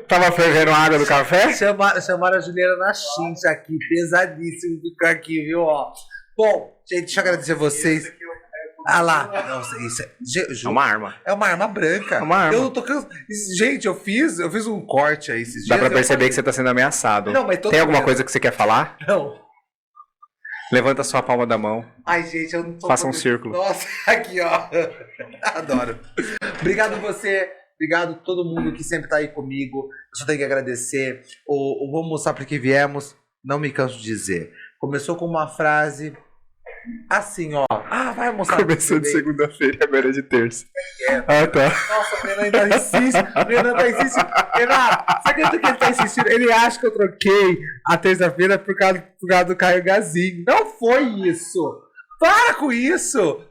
tava fervendo a água do café? Chamaram a Juliana na chincha aqui, pesadíssimo ficar aqui, viu? Ó. Bom, gente, deixa eu agradecer a vocês. Ah lá, nossa, isso É uma arma. é uma arma branca. É uma arma. Eu não tô cansado. Gente, eu fiz um corte aí esses dias. Dá pra eu perceber falei- que você tá sendo ameaçado. Não, mas todo Tem alguma mundo- coisa que você quer falar? Não. Levanta a sua palma da mão. Ai, gente, eu não tô. Faça um círculo. Nossa, aqui, ó. Adoro. Obrigado você. Obrigado a todo mundo que sempre tá aí comigo. Eu só tenho que agradecer. Vamos mostrar para que viemos. Não me canso de dizer. Começou com uma frase assim, ó. Ah, vai mostrar. Começou de segunda-feira e agora é de terça. Ah, tá. Nossa, o Renan ainda insiste. O Renan tá insistindo. Renan, sabe o que ele tá insistindo? Ele acha que eu troquei a terça-feira por causa do Caio Gazinho. Não foi isso. Para com isso.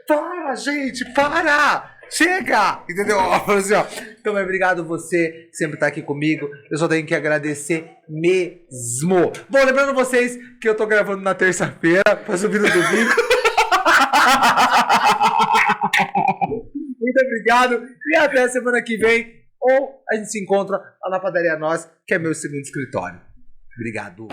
Para, gente, para. Chega! Entendeu? Assim, ó. Então, obrigado você que sempre tá aqui comigo. Eu só tenho que agradecer mesmo. Bom, lembrando vocês que eu tô gravando na terça-feira pra subir no domingo. Muito obrigado e até a semana que vem. Ou a gente se encontra lá na Padaria Nós, que é meu segundo escritório. Obrigado.